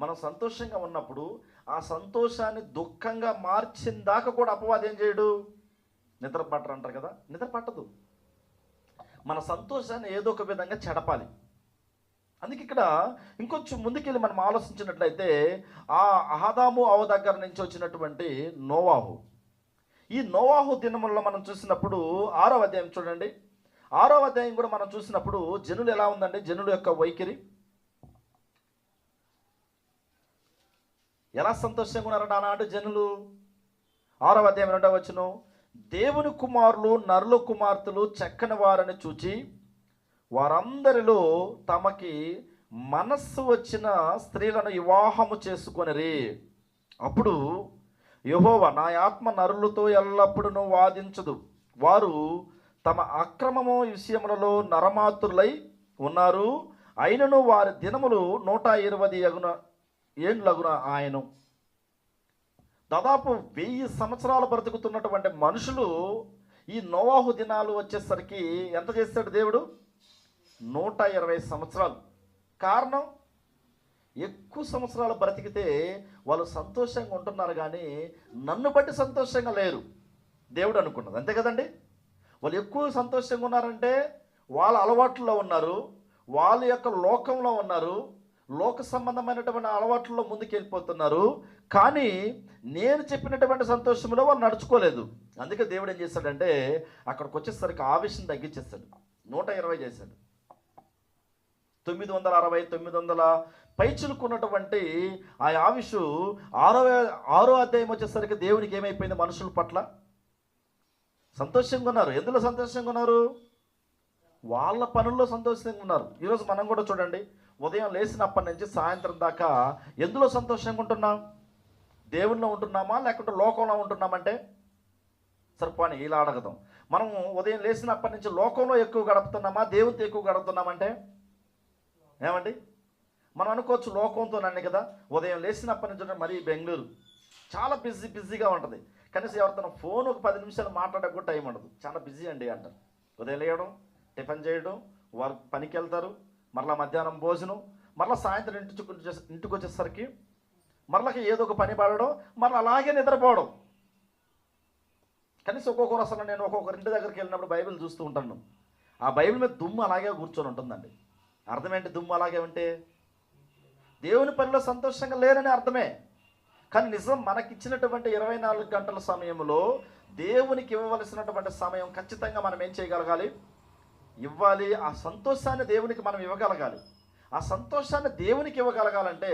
మనం సంతోషంగా ఉన్నప్పుడు ఆ సంతోషాన్ని దుఃఖంగా మార్చిన దాకా కూడా అపవాది ఏం చేయడు? నిద్ర పట్టరు అంటారు కదా, నిద్ర పట్టదు. మన సంతోషాన్ని ఏదో ఒక విధంగా చెడపాలి. అందుకే ఇక్కడ ఇంకొంచెం ముందుకెళ్ళి మనం ఆలోచించినట్లయితే, ఆ ఆదాము అవ్వ దగ్గర నుంచి వచ్చినటువంటి నోవాహు, ఈ నోవాహు దినముల్లో మనం చూసినప్పుడు 6వ అధ్యాయం చూడండి. 6వ అధ్యాయం కూడా మనం చూసినప్పుడు జనులు ఎలా ఉందండి? జనుల యొక్క వైఖరి ఎలా సంతోషంగా ఉన్నారంటే ఆనాడు జనులు. 6వ అధ్యాయం 2వ వచనం, దేవుని కుమారులు నరుల కుమార్తెలు చక్కని వారని చూచి వారందరిలో తమకి మనస్సు వచ్చిన స్త్రీలను వివాహము చేసుకొనిరి. అప్పుడు యెహోవా, నా ఆత్మ నరులతో ఎల్లప్పుడూ వాదించదు, వారు తమ అక్రమము విషయములలో నరమాతురులై ఉన్నారు, అయినను వారి దినములు 120 ఏండ్లగున ఆయను. దాదాపు 1000 సంవత్సరాలు బ్రతుకుతున్నటువంటి మనుషులు ఈ నోవాహు దినాలు వచ్చేసరికి ఎంత చేస్తాడు దేవుడు? 120 సంవత్సరాలు. కారణం, ఎక్కువ సంవత్సరాలు బ్రతికితే వాళ్ళు సంతోషంగా ఉంటున్నారు, కానీ నన్ను బట్టి సంతోషంగా లేరు దేవుడు అనుకున్నది, అంతే కదండి. వాళ్ళు ఎక్కువ సంతోషంగా ఉన్నారంటే వాళ్ళ అలవాట్లలో ఉన్నారు, వాళ్ళ యొక్క లోకంలో ఉన్నారు, లోక సంబంధమైనటువంటి అలవాట్లలో ముందుకు వెళ్ళిపోతున్నారు. కానీ నేను చెప్పినటువంటి సంతోషంలో వాళ్ళు నడుచుకోలేదు. అందుకే దేవుడు ఏం చేశాడంటే అక్కడికి వచ్చేసరికి ఆవేశం తగ్గించేస్తాడు. 120 చేశాడు. 960 900 పైచులుకున్నటువంటి ఆ ఆవిషు ఆరో అధ్యాయం వచ్చేసరికి దేవునికి ఏమైపోయింది? మనుషుల పట్ల సంతోషంగా ఉన్నారు. ఎందులో సంతోషంగా ఉన్నారు? వాళ్ళ పనుల్లో సంతోషంగా ఉన్నారు. ఈరోజు మనం కూడా చూడండి, ఉదయం లేచినప్పటి నుంచి సాయంత్రం దాకా ఎందులో సంతోషంగా ఉంటున్నాం? దేవుల్లో ఉంటున్నామా లేకుంటే లోకంలో ఉంటున్నామంటే? సరిపోని ఇలా అడగదాం. మనం ఉదయం లేచినప్పటి నుంచి లోకంలో ఎక్కువ గడుపుతున్నామా దేవునితో ఎక్కువ గడుపుతున్నామంటే? ఏమండి, మనం అనుకోవచ్చు లోకంతోనండి కదా. ఉదయం లేచినప్పటి నుంచి మరీ బెంగళూరు చాలా బిజీగా ఉంటుంది. కనీసం ఎవరితో ఫోన్ ఒక 10 నిమిషాలు మాట్లాడక కూడా టైం ఉండదు. చాలా బిజీ అండి అంటారు. ఉదయం లేయడం, టిఫిన్ చేయడం, వారు పనికి వెళ్తారు, మరలా మధ్యాహ్నం భోజనం, మరలా సాయంత్రం ఇంటికి వచ్చేసరికి మరలకి ఏదో ఒక పని పడడం, మరలా అలాగే నిద్రపోవడం. కనీసం ఒక్కొక్కరు అసలు నేను ఒక్కొక్కరి ఇంటి దగ్గరికి వెళ్ళినప్పుడు బైబిల్ చూస్తూ ఉంటాను. ఆ బైబిల్ మీద దుమ్ము అలాగే కూర్చొని ఉంటుందండి. అర్థం ఏంటి? దుమ్ము అలాగే ఉంటే దేవుని పనిలో సంతోషంగా లేరని అర్థమే. కానీ నిజం మనకిచ్చినటువంటి 24 గంటల సమయంలో దేవునికి ఇవ్వవలసినటువంటి సమయం ఖచ్చితంగా మనం ఏం చేయగలగాలి? ఇవ్వాలి. ఆ సంతోషాన్ని దేవునికి మనం ఇవ్వగలగాలి. ఆ సంతోషాన్ని దేవునికి ఇవ్వగలగాలంటే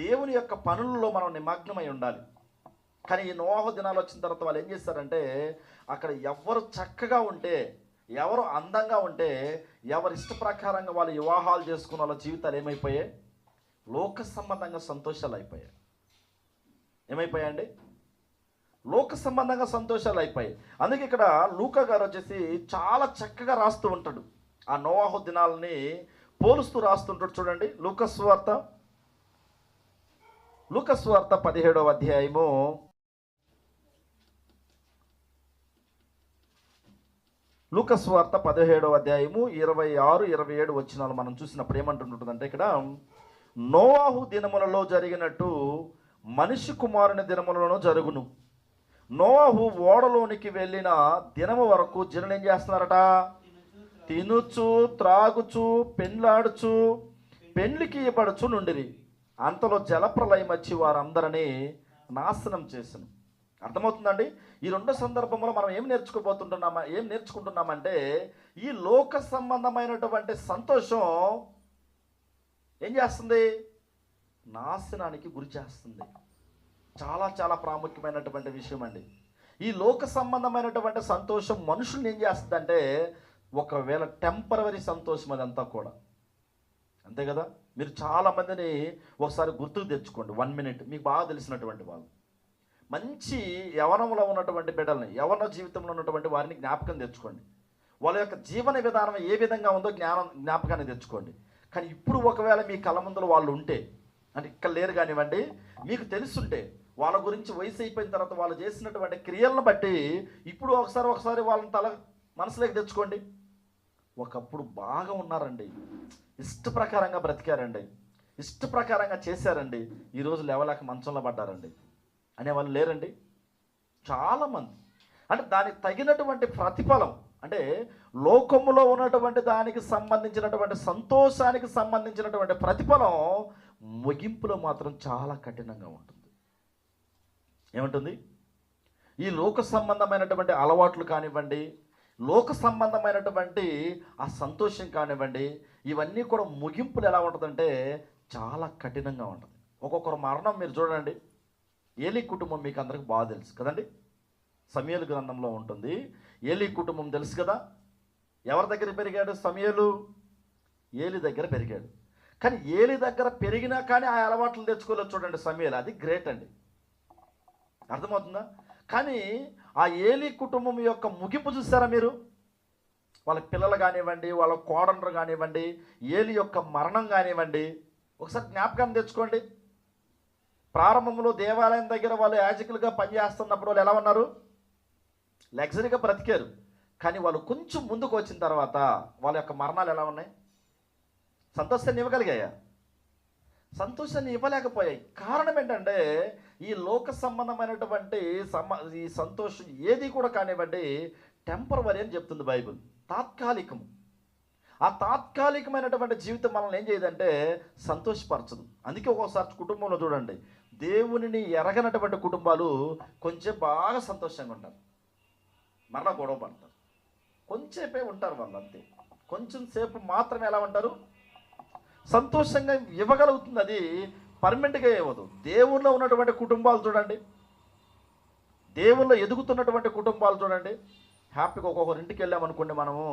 దేవుని యొక్క పనుల్లో మనం నిమగ్నమై ఉండాలి. కానీ ఈ నోవాహు దినాలు వచ్చిన తర్వాత వాళ్ళు ఏం చేస్తారంటే అక్కడ ఎవరు చక్కగా ఉంటే, ఎవరు అందంగా ఉంటే, ఎవరి ఇష్ట ప్రకారంగా వాళ్ళు వివాహాలు చేసుకున్న వాళ్ళ జీవితాలు ఏమైపోయాయి? లోక సంబంధంగా సంతోషాలు అయిపోయాయి. ఏమైపోయాయండి? లోక సంబంధంగా సంతోషాలు అయిపోయాయి. అందుకే ఇక్కడ లూకా గారు వచ్చేసి చాలా చక్కగా రాస్తూ ఉంటాడు. ఆ నోవాహు దినాలని పోలుస్తూ రాస్తుంటాడు. చూడండి, లూకా సువార్త 17వ అధ్యాయము 26, 27 వచనాలు మనం చూసినప్పుడు ఏమంటుంటుందంటే ఇక్కడ నోవాహు దినములలో జరిగినట్టు మనిషి కుమారుని దినములలో జరుగును. నోవాహు ఓడలోనికి వెళ్ళిన దినము వరకు జనులు ఏం చేస్తున్నారట? తినుచు త్రాగుచు పెండ్లాడుచు పెండ్లికి ఇవ్వబడుచు నుండిరి. అంతలో జలప్రలయం వచ్చి వారందరినీ నాశనం చేసను. అర్థమవుతుందండి? ఈ 2 సందర్భంలో మనం ఏం నేర్చుకుంటున్నామంటే ఈ లోక సంబంధమైనటువంటి సంతోషం ఏం చేస్తుంది? నాశనానికి గురి చేస్తుంది. చాలా చాలా ప్రాముఖ్యమైనటువంటి విషయం అండి. ఈ లోక సంబంధమైనటువంటి సంతోషం మనుషుల్ని ఏం చేస్తుందంటే ఒకవేళ టెంపరవరీ సంతోషం అదంతా కూడా, అంతే కదా. మీరు చాలామందిని ఒకసారి గుర్తుకు తెచ్చుకోండి. 1 మినిట్ మీకు బాగా తెలిసినటువంటి వాళ్ళు, మంచి యవనంలో ఉన్నటువంటి బిడ్డల్ని, యవన జీవితంలో ఉన్నటువంటి వారిని జ్ఞాపకం తెచ్చుకోండి. వాళ్ళ యొక్క జీవన విధానం ఏ విధంగా ఉందో జ్ఞాపకాన్ని తెచ్చుకోండి. కానీ ఇప్పుడు ఒకవేళ మీ కళ్ళ ముందులో వాళ్ళు ఉంటే, అంటే ఇక్కడ లేరు కానివ్వండి, మీకు తెలుసుంటే వాళ్ళ గురించి వయసు అయిపోయిన తర్వాత వాళ్ళు చేసినటువంటి క్రియలను బట్టి ఇప్పుడు ఒకసారి వాళ్ళని మనసులోకి తెచ్చుకోండి. ఒకప్పుడు బాగా ఉన్నారండి, ఇష్ట ప్రకారంగా బ్రతికారండి, ఇష్ట ప్రకారంగా చేశారండి, ఈరోజు లేవలేక మంచంలో పడ్డారండి అనేవాళ్ళు లేరండి చాలామంది. అంటే దానికి తగినటువంటి ప్రతిఫలం, అంటే లోకములో ఉన్నటువంటి దానికి సంబంధించినటువంటి సంతోషానికి సంబంధించినటువంటి ప్రతిఫలం ముగింపులో మాత్రం చాలా కఠినంగా ఉంటుంది. ఏముంటుంది? ఈ లోక సంబంధమైనటువంటి అలవాట్లు కానివ్వండి, లోక సంబంధమైనటువంటి ఆ సంతోషం కానివ్వండి, ఇవన్నీ కూడా ముగింపులు ఎలా ఉంటుందంటే చాలా కఠినంగా ఉంటుంది. ఒక్కొక్కరు మరణం మీరు చూడండి. ఏలీ కుటుంబం మీకు అందరికి బాగా తెలుసు కదండి, సమూయేలు గ్రంథంలో ఉంటుంది. ఏలీ కుటుంబం తెలుసు కదా. ఎవరి దగ్గర పెరిగాడు సమూయేలు? ఏలీ దగ్గర పెరిగాడు. కానీ ఏలీ దగ్గర పెరిగినా కానీ ఆ అలవాట్లు తెచ్చుకోలేదు. చూడండి సమూయేలు, అది గ్రేట్ అండి. అర్థమవుతుందా? కానీ ఆ ఏలీ కుటుంబం యొక్క ముగింపు చూసారా మీరు? వాళ్ళ పిల్లలు కానివ్వండి, వాళ్ళ కోడళ్ళు కానివ్వండి, ఏలీ యొక్క మరణం కానివ్వండి, ఒకసారి జ్ఞాపకాన్ని తెచ్చుకోండి. ప్రారంభంలో దేవాలయం దగ్గర వాళ్ళు యాజకులుగా పనిచేస్తున్నప్పుడు వాళ్ళు ఎలా ఉన్నారు? లగ్జరీగా బ్రతికారు. కానీ వాళ్ళు కొంచెం ముందుకు వచ్చిన తర్వాత వాళ్ళ యొక్క మరణాలు ఎలా ఉన్నాయి? సంతోషాన్ని ఇవ్వగలిగాయా? సంతోషాన్ని ఇవ్వలేకపోయాయి. కారణం ఏంటంటే ఈ లోక సంబంధమైనటువంటి ఈ సంతోషం ఏది కూడా కానివ్వండి టెంపరవరీ అని చెప్తుంది బైబిల్, తాత్కాలికము. ఆ తాత్కాలికమైనటువంటి జీవితం మనల్ని ఏం చేయదంటే సంతోషపరచదు. అందుకే ఒక్కోసారి కుటుంబంలో చూడండి, దేవునిని ఎరగనటువంటి కుటుంబాలు కొంచెం బాగా సంతోషంగా ఉంటారు, మరలా గొడవ పడతారు. కొంచెంసేపే ఉంటారు వాళ్ళు, అంతే. కొంచెం సేపు మాత్రమే ఎలా ఉంటారు, సంతోషంగా ఇవ్వగలుగుతుంది. అది పర్మనెంట్గా ఇవ్వదు. దేవుల్లో ఉన్నటువంటి కుటుంబాలు చూడండి, దేవుల్లో ఎదుగుతున్నటువంటి కుటుంబాలు చూడండి, హ్యాపీగా ఒక్కొక్కరి ఇంటికి వెళ్ళామనుకోండి, మనము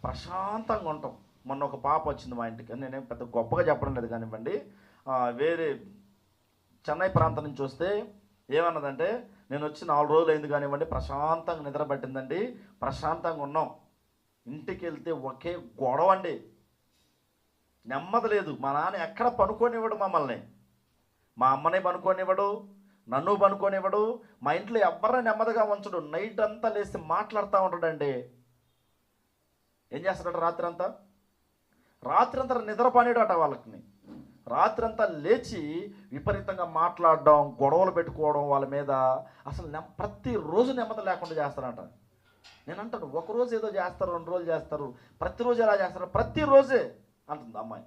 ప్రశాంతంగా ఉంటాం. మొన్న ఒక పాప వచ్చింది మా ఇంటికి, నేనేం పెద్ద గొప్పగా చెప్పడం లేదు కానివ్వండి, వేరే చెన్నై ప్రాంతం నుంచి వస్తే ఏమన్నదంటే, నేను వచ్చి 4 రోజులు అయింది కానివ్వండి, ప్రశాంతంగా నిద్ర పట్టిందండి, ప్రశాంతంగా ఉన్నాం. ఇంటికి వెళ్తే ఒకే గొడవ అండి, నెమ్మది లేదు. మా నాన్న ఎక్కడ పనుకోనివ్వడు మమ్మల్ని, మా అమ్మని పనుకోనివ్వడు, నన్ను పనుకోనివ్వడు, మా ఇంట్లో ఎవరిని నెమ్మదిగా ఉంచడు. నైట్ అంతా లేచి మాట్లాడుతూ ఉంటాడండి. ఏం చేస్తాడట రాత్రి అంతా నిద్ర పనేడట వాళ్ళకి. రాత్రి అంతా లేచి విపరీతంగా మాట్లాడడం, గొడవలు పెట్టుకోవడం వాళ్ళ మీద. అసలు ప్రతిరోజు నెమ్మది లేకుండా చేస్తారట. నేను అంటాను, ఒకరోజు ఏదో చేస్తారు, 2 రోజులు చేస్తారు, ప్రతిరోజు ఎలా చేస్తారు? ప్రతిరోజే అంటుంది అమ్మాయి,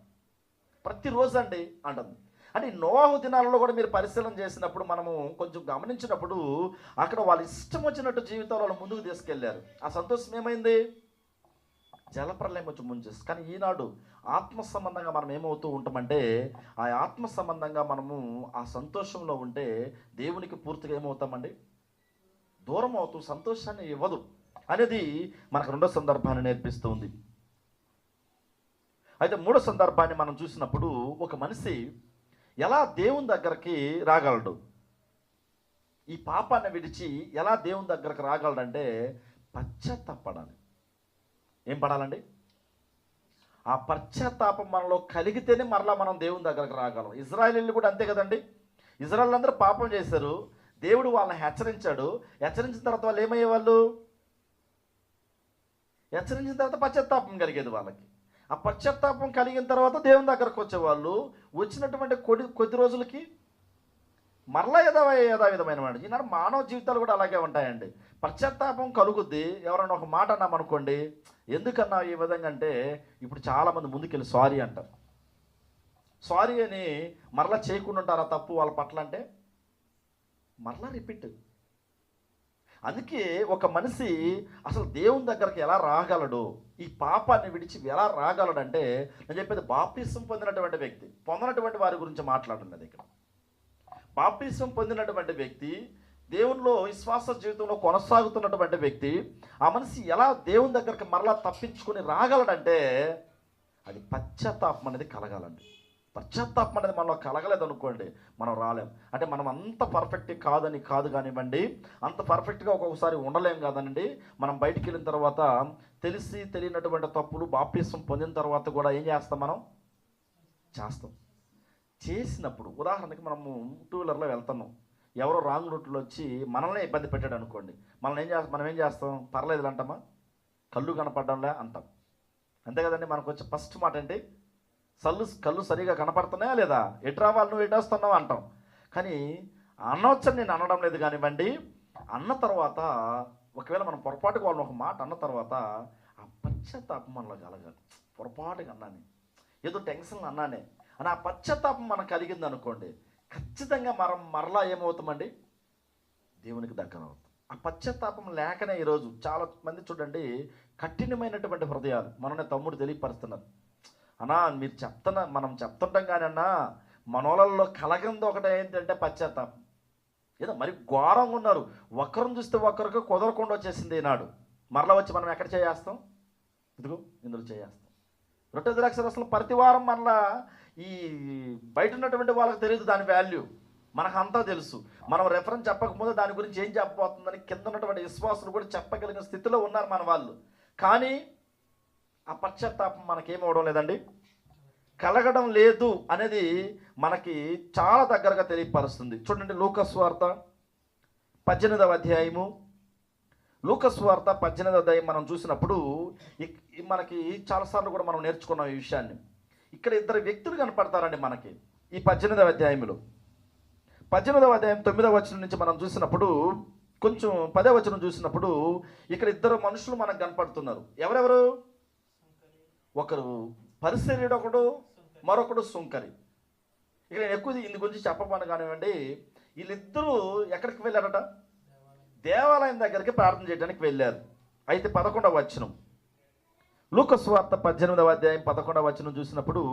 ప్రతిరోజు అండి అంటుంది. అంటే నోవాహు దినాలలో కూడా మీరు పరిశీలన చేసినప్పుడు, మనము కొంచెం గమనించినప్పుడు, అక్కడ వాళ్ళు ఇష్టం వచ్చినట్టు జీవితాలు వాళ్ళు ముందుకు తీసుకెళ్లారు. ఆ సంతోషం ఏమైంది? జలప్రలయం వచ్చి ముంచేసి. కానీ ఈనాడు ఆత్మ సంబంధంగా మనం ఏమవుతూ ఉంటామంటే, ఆ ఆత్మ సంబంధంగా మనము ఆ సంతోషంలో ఉంటే దేవునికి పూర్తిగా ఏమవుతామండి, దూరం అవుతూ సంతోషాన్ని ఇవ్వదు అనేది మనకు 2వ సందర్భాన్ని నేర్పిస్తుంది. అయితే 3వ సందర్భాన్ని మనం చూసినప్పుడు, ఒక మనిషి ఎలా దేవుని దగ్గరికి రాగలడు, ఈ పాపాన్ని విడిచి ఎలా దేవుని దగ్గరకు రాగలడంటే పశ్చాత్తాపడాలి. ఏం పడాలండి? ఆ పశ్చాత్తాపం మనలో కలిగితేనే మరలా మనం దేవుని దగ్గరకు రాగలం. ఇజ్రాయేలీలు కూడా అంతే కదండి. ఇజ్రాయేల్ అందరూ పాపం చేశారు, దేవుడు వాళ్ళని హెచ్చరించాడు. హెచ్చరించిన తర్వాత వాళ్ళు ఏమయ్యేవాళ్ళు? హెచ్చరించిన తర్వాత పశ్చాత్తాపం కలిగేది వాళ్ళకి. ఆ పశ్చాత్తాపం కలిగిన తర్వాత దేవుని దగ్గరకు వచ్చేవాళ్ళు. వచ్చినటువంటి కొద్ది రోజులకి మరలా యథావిధమైన మాట. ఈనాడు మానవ జీవితాలు కూడా అలాగే ఉంటాయండి. పశ్చాత్తాపం కలుగుద్ది. ఎవరైనా ఒక మాట అన్నామనుకోండి, ఎందుకన్నా ఈ విధంగా అంటే, ఇప్పుడు చాలామంది ముందుకెళ్ళి సారీ అంటారు. సారీ అని మరలా చేయకుండా ఉంటారు ఆ తప్పు వాళ్ళ పట్ల అంటే, మరలా రిపీట్. అందుకే ఒక మనిషి అసలు దేవుని దగ్గరికి ఎలా రాగలడు, ఈ పాపాన్ని విడిచి ఎలా రాగలడంటే, నేను చెప్పేది బాప్తిసం పొందినటువంటి వ్యక్తి, పొందినటువంటి వారి గురించి మాట్లాడుతున్నది ఇక్కడ. బాప్తిసం పొందినటువంటి వ్యక్తి, దేవునిలో విశ్వాస జీవితంలో కొనసాగుతున్నటువంటి వ్యక్తి, ఆ మనిషి ఎలా దేవుని దగ్గరికి మరలా తప్పించుకొని రాగలడంటే, అది పశ్చాత్తాపం అనేది కలగాలండి. పశ్చాత్తాపం అనేది మనలో కలగలేదు అనుకోండి, మనం రాలేం. అంటే మనం అంత పర్ఫెక్ట్ కాదు కానివ్వండి, అంత పర్ఫెక్ట్గా ఒక్కొక్కసారి ఉండలేం కాదనండి. మనం బయటికి వెళ్ళిన తర్వాత తెలిసి తెలియనటువంటి తప్పులు బాప్తిసం పొందిన తర్వాత కూడా ఏం చేస్తాం, మనం చేస్తాం. చేసినప్పుడు ఉదాహరణకి మనము 2 వీలర్లో వెళ్తున్నాం, ఎవరో రాంగ్ రూట్లో వచ్చి మనల్ని ఇబ్బంది పెట్టాడు అనుకోండి, మనం ఏం చేస్తాం? పర్లేదు అంటామా? కళ్ళు కనపడడంలే అంటాం, అంతే కదండి. మనకు వచ్చే ఫస్ట్ మాట ఏంటి? కళ్ళు సరిగా కనపడుతున్నాయా లేదా, ఎటు రావాలి, నువ్వు ఎటేస్తున్నావు అంటాం. కానీ అనవచ్చని నేను అనడం లేదు కానివ్వండి, అన్న తర్వాత ఒకవేళ మనం పొరపాటుగా వాళ్ళని ఒక మాట అన్న తర్వాత ఆ పశ్చాత్తాపం మనలో కలగాలి. పొరపాటుగా అన్నానే, ఏదో టెన్షన్ అన్నానే అని ఆ పశ్చాత్తాపం మనకు కలిగింది అనుకోండి, ఖచ్చితంగా మరలా ఏమవుతామండి, దేవునికి దగ్గర అవుతాం. ఆ పశ్చాత్తాపం లేకనే ఈరోజు చాలా మంది చూడండి, కఠినమైనటువంటి హృదయాలు. మననే తమ్ముడు తెలియపరుస్తున్నారు, అన్నా మీరు మనం చెప్తుంటాం కానీ అన్నా, మనోళ్ళల్లో కలగంది ఒకటి ఏంటంటే పశ్చాత్తాపం. ఏదో మరి ఘోరంగా ఉన్నారు, ఒక్కరిని చూస్తే ఒక్కరికి కుదరకుండా వచ్చేసింది ఈనాడు. మరలా వచ్చి మనం ఎక్కడ చేస్తాం? ఇదిగో ఇందులో చేస్తాం. రొట్టె ద్రాక్ష రసం ప్రతి వారం మరలా ఈ బయట ఉన్నటువంటి వాళ్ళకి తెలియదు దాని వాల్యూ, మనకు అంతా తెలుసు. మనం రెఫరెన్స్ చెప్పకపోతే దాని గురించి ఏం చెప్పబోతుందని కింద ఉన్నటువంటి విశ్వాసులు కూడా చెప్పగలిగిన స్థితిలో ఉన్నారు మన వాళ్ళు. కానీ ఆ పశ్చాత్తాపం మనకేమవడం లేదండి, కలగడం లేదు అనేది మనకి చాలా దగ్గరగా తెలియపరుస్తుంది. చూడండి, లూకాసు వార్త 18వ అధ్యాయము. లూకాసు వార్త 18వ అధ్యాయం మనం చూసినప్పుడు మనకి చాలాసార్లు కూడా మనం నేర్చుకున్నాం ఈ విషయాన్ని. ఇక్కడ 2 వ్యక్తులు కనపడతారండి మనకి ఈ 18వ అధ్యాయంలో. 18వ అధ్యాయం 9వ వచనం నుంచి మనం చూసినప్పుడు కొంచెం 10వ వచనం చూసినప్పుడు ఇక్కడ ఇద్దరు మనుషులు మనకు కనపడుతున్నారు. ఎవరెవరు? ఒకరు పరిసర్యుడు, ఒకడు మరొకడు సుంకరి. ఇక్కడ నేను ఎక్కువ ఇందు గురించి చెప్పమని కానివ్వండి. వీళ్ళిద్దరూ ఎక్కడికి వెళ్ళారట? దేవాలయం దగ్గరికి ప్రార్థన చేయడానికి వెళ్ళారు. అయితే 11వ వచనం, లూకా సువార్త 18వ అధ్యాయం 11వ వచనం చూసినప్పుడు,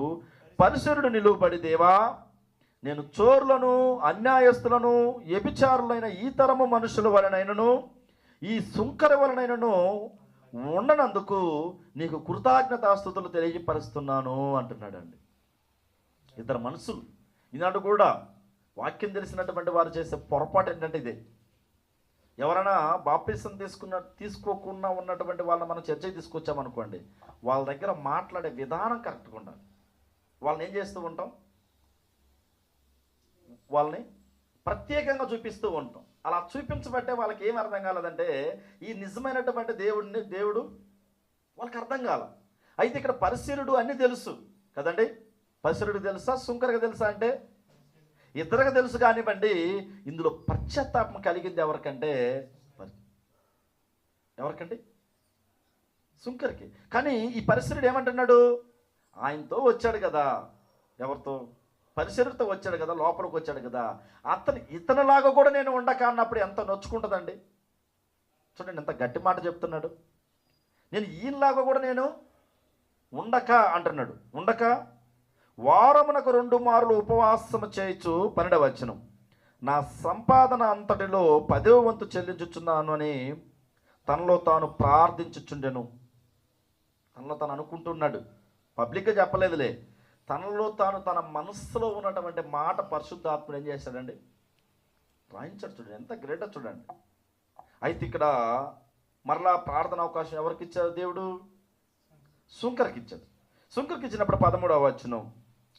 పరిసర్యుడు నిలువబడి, దేవా, నేను చోరులను, అన్యాయస్తులను, వ్యభిచారులైన ఈ తరము మనుషుల వలనైనను ఈ సుంకరి వలనైనను ఉండనందుకు నీకు కృతజ్ఞతాస్తుతులు తెలియపరుస్తున్నాను అంటున్నాడండి. ఇద్దరు మనుషులు. ఈనాడు కూడా వాక్యం తెలిసినటువంటి వారు చేసే పొరపాటు ఏంటంటే ఇదే. ఎవరైనా బాప్తిసం తీసుకోకుండా ఉన్నటువంటి వాళ్ళని మనం చర్చకి తీసుకొచ్చామనుకోండి, వాళ్ళ దగ్గర మాట్లాడే విధానం కరెక్ట్గా ఉండాలి. వాళ్ళని ఏం చేస్తూ ఉంటాం? వాళ్ళని ప్రత్యేకంగా చూపిస్తూ ఉంటాం. అలా చూపించబట్టే వాళ్ళకి ఏం అర్థం కాలేదంటే ఈ నిజమైనటువంటి దేవుడు వాళ్ళకి అర్థం కాల. అయితే ఇక్కడ పరిసరుడు అన్నీ తెలుసు కదండి. పరిసరుడికి తెలుసా, సుంకరికి తెలుసా అంటే ఇద్దరికి తెలుసు కానివ్వండి. ఇందులో పశ్చాత్తాపం కలిగింది ఎవరికంటే సుంకరికి. కానీ ఈ పరిసరుడు ఏమంటున్నాడు? ఆయనతో వచ్చాడు కదా. ఎవరితో? పరిసరుడితో వచ్చాడు కదా, లోపలికి వచ్చాడు కదా. ఇతనిలాగా కూడా నేను ఉండక అన్నప్పుడు ఎంత నొచ్చుకుంటుందండి. చూడండి ఎంత గట్టి మాట చెప్తున్నాడు. నేను ఈయనలాగా కూడా నేను ఉండక అంటున్నాడు. ఉండక వారమునకు 2 మార్లు ఉపవాసము చేయొచ్చు. 12వ వచనం, నా సంపాదన అంతటిలో 10వ వంతు చెల్లించుచున్నాను అని తనలో తాను ప్రార్థించుచుండెను. తనలో తాను అనుకుంటున్నాడు, పబ్లిక్గా చెప్పలేదులే. తనలో తాను తన మనస్సులో ఉన్నటువంటి మాట పరిశుద్ధాత్ముడు ఏం చేశాడండి? రాయించాడు. చూడండి ఎంత గ్రేటో చూడండి. అయితే ఇక్కడ మరలా ప్రార్థన అవకాశం ఎవరికి ఇచ్చాడు దేవుడు? సుంకరికి ఇచ్చాడు. సుంకరికి ఇచ్చినప్పుడు 13వ వచనం,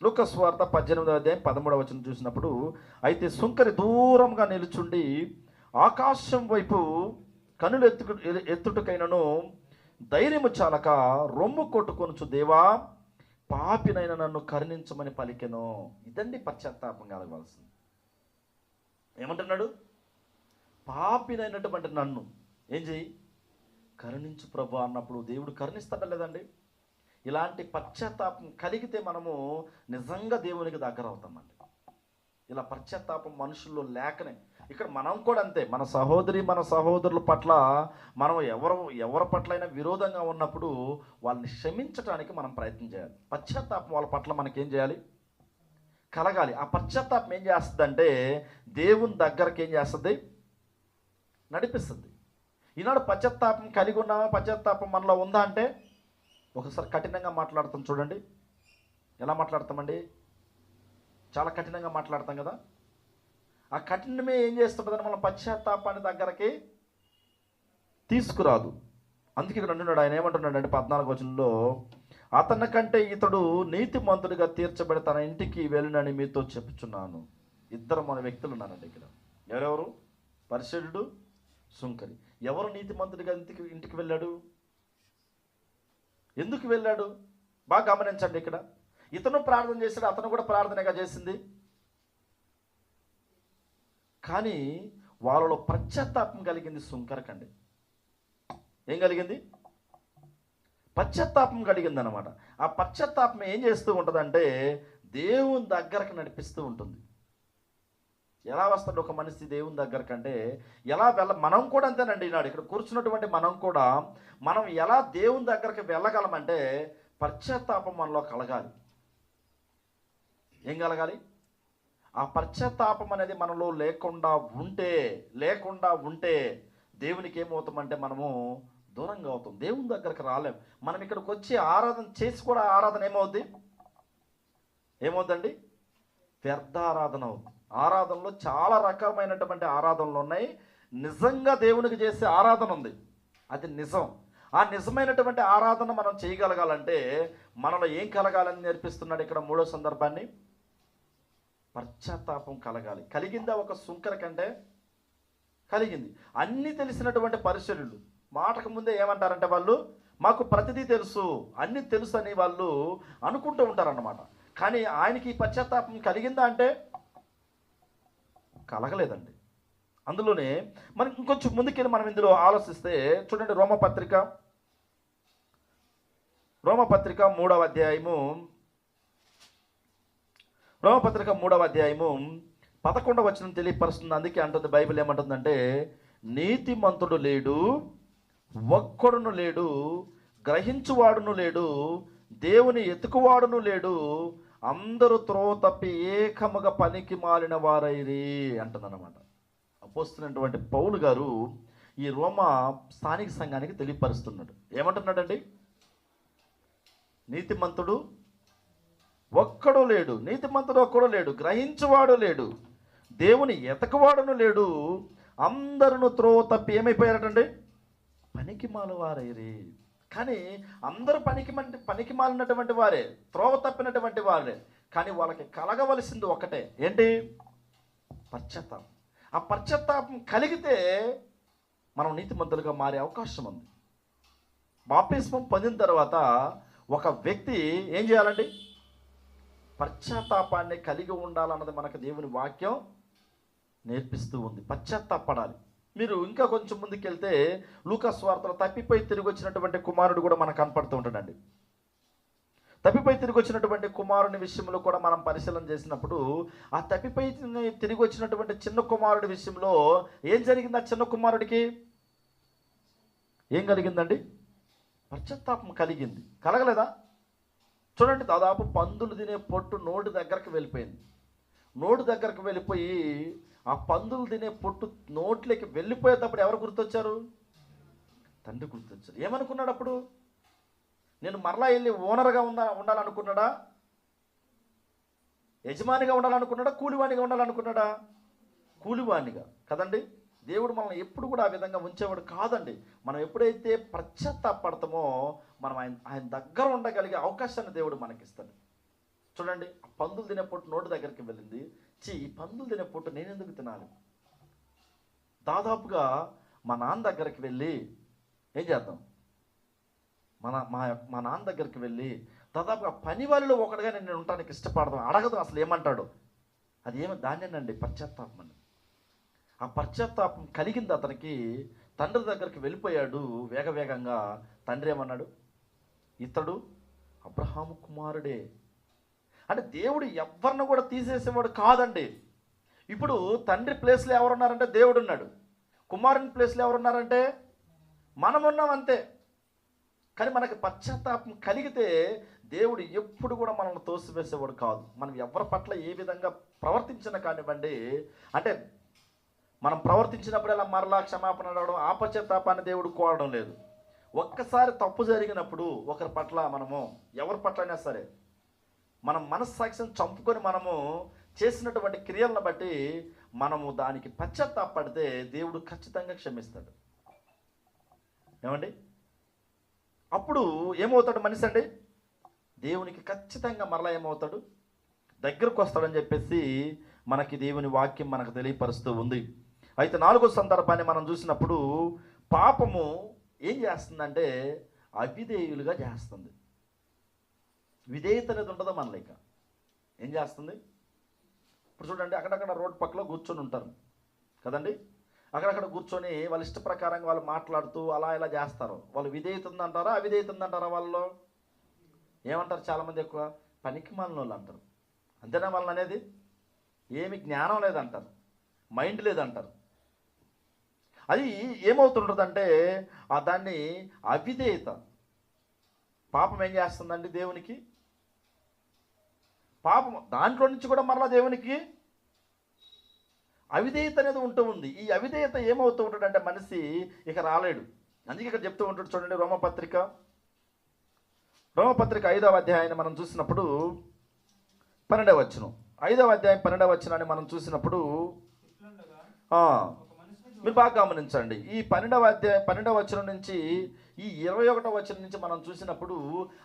లూకా సువార్త 18వ అధ్యాయం 13వ వచనం చూసినప్పుడు, అయితే సుంకరి దూరంగా నిలుచుండి ఆకాశం వైపు కనులు ఎత్తుటకైనను ధైర్యము చాలక రొమ్ము కొట్టుకొనుచు, దేవా, పాపినైన నన్ను కరుణించమని పలికెను. ఇదండి పశ్చాత్తాపం కలగవలసింది. ఏమంటున్నాడు? పాపినైనటువంటి నన్ను ఏం చెయ్యి, కరుణించు ప్రభు అన్నప్పుడు దేవుడు కరుణిస్తాడా లేదండి? ఇలాంటి పశ్చాత్తాపం కలిగితే మనము నిజంగా దేవునికి దగ్గర అవుతామండి. ఇలా పశ్చాత్తాపం మనుషుల్లో లేకనే ఇక్కడ మనం కూడా అంతే. మన సహోదరుల పట్ల మనం ఎవరి పట్లైనా విరోధంగా ఉన్నప్పుడు వాళ్ళని క్షమించడానికి మనం ప్రయత్నం చేయాలి. పశ్చాత్తాపం వాళ్ళ పట్ల మనకేం చేయాలి? కలగాలి. ఆ పశ్చాత్తాపం ఏం చేస్తుందంటే దేవుని దగ్గరకి ఏం చేస్తుంది? నడిపిస్తుంది. ఈనాడు పశ్చాత్తాపం కలిగి ఉన్నామా? పశ్చాత్తాపం మనలో ఉందా అంటే ఒకసారి కఠినంగా మాట్లాడతాం. చూడండి ఎలా మాట్లాడతామండి? చాలా కఠినంగా మాట్లాడతాం కదా. ఆ కఠినమే ఏం చేస్తుంటుందని మనం పశ్చాత్తాపాన్ని దగ్గరకి తీసుకురాదు. అందుకే ఇక్కడ అంటున్నాడు, ఆయన ఏమంటున్నాడు అంటే 14వ వచనంలో, అతని కంటే ఇతడు నీతిమంతుడిగా తీర్చబడి తన ఇంటికి వెళ్ళినని మీతో చెప్పుచున్నాను. ఇద్దరు మన వ్యక్తులు ఉన్నారండి ఇక్కడ. ఎవరెవరు? పరిసరుడు, సుంకరి. ఎవరు నీతిమంతుడిగా ఇంటికి వెళ్ళాడు? ఎందుకు వెళ్ళాడు? బాగా గమనించండి. ఇక్కడ ఇతను ప్రార్థన చేశాడు, అతను కూడా ప్రార్థనగా చేసింది. కానీ వాళ్ళలో పశ్చాత్తాపం కలిగింది సుంకరకండి. ఏం కలిగింది? పశ్చాత్తాపం కలిగింది అనమాట. ఆ పశ్చాత్తాపం ఏం చేస్తూ ఉంటుందంటే దేవుని దగ్గరకు నడిపిస్తూ ఉంటుంది. ఎలా వస్తాడు ఒక మనిషి దేవుని దగ్గరకంటే ఎలా మనం కూడా అంతేనండి. ఈనాడు ఇక్కడ కూర్చున్నటువంటి మనం ఎలా దేవుని దగ్గరికి వెళ్ళగలమంటే పశ్చాత్తాపం మనలో కలగాలి. ఏం కలగాలి? ఆ పశ్చాత్తాపం అనేది మనలో లేకుండా ఉంటే దేవునికి ఏమవుతామంటే మనము దూరంగా అవుతాం, దేవుని దగ్గరకు రాలేం. మనం ఇక్కడికి వచ్చి ఆరాధన చేసి కూడా ఆరాధన ఏమవుద్దండి? వ్యర్థ ఆరాధన అవుతుంది. ఆరాధనలో చాలా రకమైనటువంటి ఆరాధనలు ఉన్నాయి. నిజంగా దేవునికి చేసే ఆరాధన ఉంది, అది నిజం. ఆ నిజమైనటువంటి ఆరాధన మనం చేయగలగాలంటే మనలో ఏం కలగాలని నేర్పిస్తున్నాడు ఇక్కడ 3వ సందర్భాన్ని? పశ్చాత్తాపం కలగాలి. కలిగిందా ఒక సుంకర కంటే? కలిగింది. అన్నీ తెలిసినటువంటి పరిసరులు మాటకు ముందే ఏమంటారంటే వాళ్ళు మాకు ప్రతిదీ తెలుసు, అన్నీ తెలుసు అని వాళ్ళు అనుకుంటూ ఉంటారన్నమాట. కానీ ఆయనకి ఈ పశ్చాత్తాపం కలిగిందా అంటే కలగలేదండి. అందులోనే మనం ఇంకొంచెం ముందుకెళ్ళి మనం ఇందులో ఆలోచిస్తే చూడండి, రోమపత్రిక 3వ అధ్యాయము 11వ వచనం తెలియపరుస్తుంది. అందుకే అంటుంది బైబిల్ ఏమంటుందంటే, నీతిమంతుడు లేడు, ఒక్కడును లేడు, గ్రహించువాడును లేడు, దేవుని ఎతుకువాడును లేడు, అందరూ త్రోవ తప్పి ఏకముగా పనికి మాలిన వారైరి అంటుందన్నమాట. అపోస్తున్నటువంటి పౌలు గారు ఈ రోమా స్థానిక సంఘానికి తెలియపరుస్తున్నాడు. ఏమంటున్నాడండి? నీతిమంతుడు ఒక్కడు లేడు, గ్రహించువాడు లేడు, దేవుని ఎతకవాడును లేడు, అందరూ త్రోవ తప్పి ఏమైపోయారటండి? పనికి మాలవారైరి. కానీ అందరూ పనికి మాలినటువంటి వారే, త్రోవ తప్పినటువంటి వారే. కానీ వాళ్ళకి కలగవలసింది ఒకటే, ఏంటి? పశ్చాత్తాపం. ఆ పశ్చాత్తాపం కలిగితే మనం నీతిమంతులుగా మారే అవకాశం ఉంది. బాప్తిస్మం పొందిన తర్వాత ఒక వ్యక్తి ఏం చేయాలండి? పశ్చాత్తాపాన్ని కలిగి ఉండాలన్నది మనకు దేవుని వాక్యం నేర్పిస్తూ ఉంది. పశ్చాత్తాపడాలి. మీరు ఇంకా కొంచెం ముందుకెళ్తే లూకా సువార్తలో తప్పిపోయి తిరిగి వచ్చినటువంటి కుమారుడు కూడా మనకు కనపడుతూ ఉంటాడండి. తప్పిపోయి తిరిగి వచ్చినటువంటి కుమారుని విషయంలో కూడా మనం పరిశీలన చేసినప్పుడు, ఆ తప్పిపోయి తిరిగి వచ్చినటువంటి చిన్న కుమారుడి విషయంలో ఏం జరిగింది? ఆ చిన్న కుమారుడికి ఏం కలిగిందండి? పశ్చాత్తాపం కలిగింది. కలగలేదా? చూడండి, దాదాపు పందులు తినే పొట్టు నోటి దగ్గరకు వెళ్ళిపోయింది. నోటి దగ్గరకు వెళ్ళిపోయి ఆ పందులు తినే పొట్టు నోట్లోకి వెళ్ళిపోయేటప్పుడు ఎవరు గుర్తొచ్చారు? తండ్రి గుర్తొచ్చారు. ఏమనుకున్నాడు అప్పుడు? నేను మరలా వెళ్ళి ఓనర్గా ఉండాలనుకున్నాడా? యజమానిగా ఉండాలనుకున్నాడా? కూలివాణిగా ఉండాలనుకున్నాడా? కూలివాణిగా కదండి. దేవుడు మనల్ని ఎప్పుడు కూడా ఆ విధంగా ఉంచేవాడు కాదండి. మనం ఎప్పుడైతే పశ్చాత్తాపడతామో మనం ఆయన దగ్గర ఉండగలిగే అవకాశాన్ని దేవుడు మనకిస్తాడు. చూడండి, ఆ పందులు తినే పొట్టు నోటి దగ్గరికి వెళ్ళింది. ఈ పందులు తినే పొట్టు నేను ఎందుకు తినాలి? దాదాపుగా మా నాన్న దగ్గరికి వెళ్ళి ఏం చేద్దాం? మా నాన్న దగ్గరికి వెళ్ళి దాదాపుగా పని వాళ్ళలో ఒకటిగా నేను ఉండటానికి ఇష్టపడదాం. అడగదు అసలు ఏమంటాడు? అది దాన్నేనండి పశ్చాత్తాపం అని. ఆ పశ్చాత్తాపం కలిగింది అతనికి. తండ్రి దగ్గరికి వెళ్ళిపోయాడు వేగంగా. తండ్రి ఏమన్నాడు? ఇతడు అబ్రహాము కుమారుడే. అంటే దేవుడు ఎవరిని కూడా తీసేసేవాడు కాదండి. ఇప్పుడు తండ్రి ప్లేస్లో ఎవరున్నారంటే దేవుడు ఉన్నాడు. కుమారుని ప్లేస్లో ఎవరున్నారంటే మనమున్నాం, అంతే. కానీ మనకి పశ్చాత్తాపం కలిగితే దేవుడు ఎప్పుడు కూడా మనల్ని తోసివేసేవాడు కాదు. మనం ఎవరి పట్ల ఏ విధంగా ప్రవర్తించినా కానివ్వండి, అంటే మనం ప్రవర్తించినప్పుడల్లా మరలా క్షమాపణ అడగడం, ఆ పశ్చాత్తాపాన్ని దేవుడు కోరడం లేదు. ఒక్కసారి తప్పు జరిగినప్పుడు ఒకరి పట్ల మనము ఎవరి పట్ల అయినా సరే మనం మనస్సాక్షిని చంపుకొని మనము చేసినటువంటి క్రియలను బట్టి మనము దానికి పశ్చాత్తాపడితే దేవుడు ఖచ్చితంగా క్షమిస్తాడు. ఏమండి? అప్పుడు ఏమవుతాడు మనిషి అండి? దేవునికి ఖచ్చితంగా మరలా ఏమవుతాడు? దగ్గరకు వస్తాడని చెప్పేసి మనకి దేవుని వాక్యం మనకు తెలియపరుస్తూ ఉంది. అయితే 4వ సందర్భాన్ని మనం చూసినప్పుడు పాపము ఏం చేస్తుందంటే అవిధేయులుగా చేస్తుంది. విధేయత అనేది ఉండదు మనలో. ఇక ఏం చేస్తుంది? ఇప్పుడు చూడండి, అక్కడక్కడ రోడ్డు పక్కలో కూర్చొని ఉంటారు కదండి. అక్కడక్కడ కూర్చొని వాళ్ళ ఇష్ట ప్రకారంగా వాళ్ళు మాట్లాడుతూ అలా ఇలా చేస్తారు. వాళ్ళు విధేయత ఉందంటారా అవిధేయత ఉందంటారా? వాళ్ళు ఏమంటారు? చాలామంది ఎక్కువ పనికి మాలిన వాళ్ళు అంటారు. అంతేనా? వాళ్ళని అనేది ఏమి జ్ఞానం లేదంటారు, మైండ్ లేదంటారు. అది ఏమవుతుంటుందంటే దాన్ని అవిధేయత. పాపం ఏం చేస్తుందండి దేవునికి? పాపం దాంట్లో నుంచి కూడా మరలా దేవునికి అవిధేయత అనేది ఉంటూ ఉంది. ఈ అవిధేయత ఏమవుతూ ఉంటాడంటే మనిషి ఇక రాలేడు. అందుకే ఇక్కడ చెప్తూ ఉంటాడు. చూడండి, రోమపత్రిక 5వ అధ్యాయాన్ని మనం చూసినప్పుడు 12వ వచనం, 5వ అధ్యాయం 12వ వచనాన్ని మనం చూసినప్పుడు మీరు బాగా గమనించండి. ఈ 12వ వచనం నుంచి ఈ 21వ వచనం నుంచి మనం చూసినప్పుడు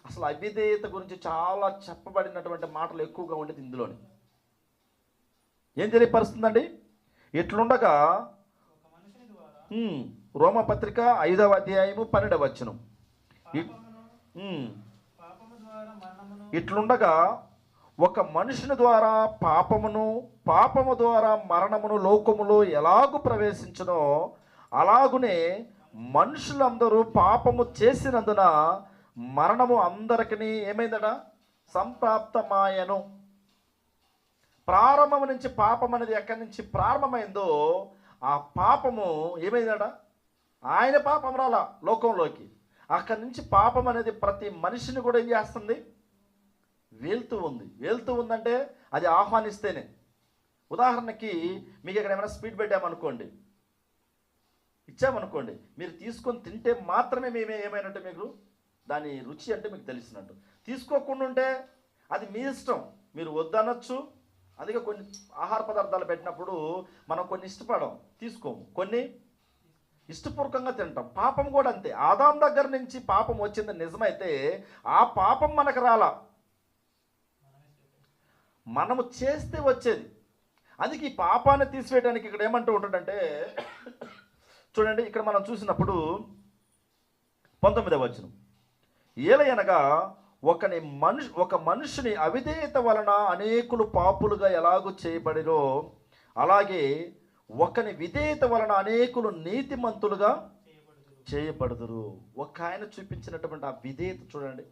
అసలు అవిధేయత గురించి చాలా చెప్పబడినటువంటి మాటలు ఎక్కువగా ఉండేది ఇందులోని. ఏం తెలియపరుస్తుందండి? ఇట్లుండగా రోమపత్రిక 5వ అధ్యాయము 12వ వచనం, ఇట్లుండగా ఒక మనుషుని ద్వారా పాపము ద్వారా మరణమును లోకములో ఎలాగు ప్రవేశించునో అలాగునే మనుషులందరూ పాపము చేసినందున మరణము అందరికీ ఏమైందట? సంప్రాప్తమాయను. ప్రారంభం నుంచి పాపం అనేది ఎక్కడి నుంచి ప్రారంభమైందో ఆ పాపము ఏమైందట? ఆయన పాపం రాలా లోకంలోకి. అక్కడి నుంచి పాపం అనేది ప్రతి మనిషిని కూడా ఏం చేస్తుంది? వెళ్తూ ఉందంటే అది ఆహ్వానిస్తేనే. ఉదాహరణకి మీకు ఇక్కడ ఏమైనా స్పీడ్ పెట్టామనుకోండి, ఇచ్చామనుకోండి, మీరు తీసుకొని తింటే మాత్రమే ఏమైనట్టు మీకు దాని రుచి అంటే మీకు తెలిసినట్టు. తీసుకోకుండా ఉంటే అది మీ ఇష్టం, మీరు వద్దనొచ్చు. అందుకే కొన్ని ఆహార పదార్థాలు పెట్టినప్పుడు మనం కొన్ని ఇష్టపడం, తీసుకోము, కొన్ని ఇష్టపూర్వకంగా తింటాం. పాపం కూడా అంతే. ఆదాం దగ్గర నుంచి పాపం వచ్చింది నిజమైతే ఆ పాపం మనకు రాలా, మనము చేస్తే వచ్చేది. అందుకే ఈ పాపాన్ని తీసివేయడానికి ఇక్కడ ఏమంటూ ఉంటాడంటే, చూడండి ఇక్కడ మనం చూసినప్పుడు 19వ వచనం, ఏలయనగా ఒక మనుషుని అవిధేయత వలన అనేకులు పాపులుగా ఎలాగూ చేయబడిరో అలాగే ఒకని విధేయత వలన అనేకులు నీతిమంతులుగా చేయబడుదురు. ఒక ఆయన చూపించినటువంటి ఆ విధేయత చూడండి.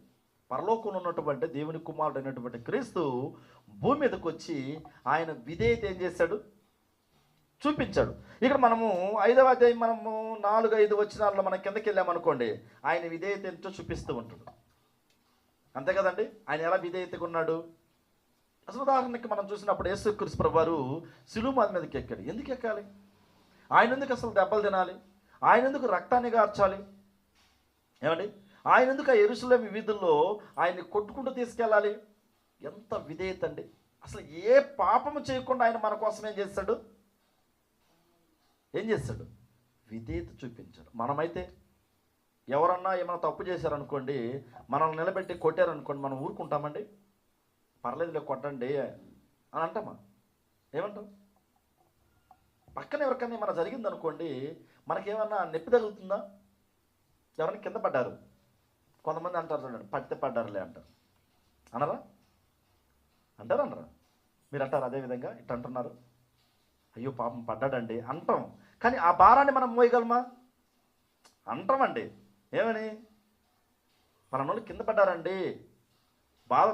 పరలోకంలో ఉన్నటువంటి దేవుని కుమారుడు అయినటువంటి క్రీస్తు భూమి మీదకి వచ్చి ఆయన విధేయత ఏం చేశాడు? చూపించాడు. ఇక్కడ మనము 5వ అధ్యాయం మనము 4-5 వచనాల్లో మనం కిందకి వెళ్ళామనుకోండి, ఆయన విధేయత ఎంతో చూపిస్తూ ఉంటాడు. అంతే కదండి. ఆయన ఎలా విధేయతగా ఉన్నాడు? అసలు ఉదాహరణకి మనం చూసినప్పుడు యేసుక్రీస్తు ప్రభువారు సిలువ మీదకి ఎక్కాడు. ఎందుకు ఎక్కాలి? ఆయన ఎందుకు అసలు దెబ్బలు తినాలి? ఆయన ఎందుకు రక్తాన్ని గార్చాలి? ఏమండి? ఆయన ఎందుకు ఆ యెరూషలేము వీధుల్లో ఆయన్ని కొట్టుకుంటూ తీసుకెళ్ళాలి? ఎంత విధేయత అండి. అసలు ఏ పాపము చేయకుండా ఆయన మన కోసం ఏం చేస్తాడు? విధేయత చూపించాడు. మనమైతే ఎవరన్నా ఏమైనా తప్పు చేశారనుకోండి, మనల్ని నిలబెట్టి కొట్టారనుకోండి, మనం ఊరుకుంటామండి? పర్లేదులే కొట్టండి అని అంటామా? ఏమంటాం? పక్కన ఎవరికన్నా ఏమైనా జరిగిందనుకోండి, మనకేమన్నా నొప్పి తగులుతుందా? ఎవరైనా కింద పడ్డారు, కొంతమంది అంటారు చూడండి, పడితే పడ్డారులే అంటారు. అనరా? మీరు అంటారు అదేవిధంగా ఇట్లా అంటున్నారు, అయ్యో పాపం పడ్డాడండి అంటాం. కానీ ఆ భారాన్ని మనం మోయగలమా? అంటామండి. ఏమని? పలానోళ్ళు కింద పడ్డారండి, బాధ,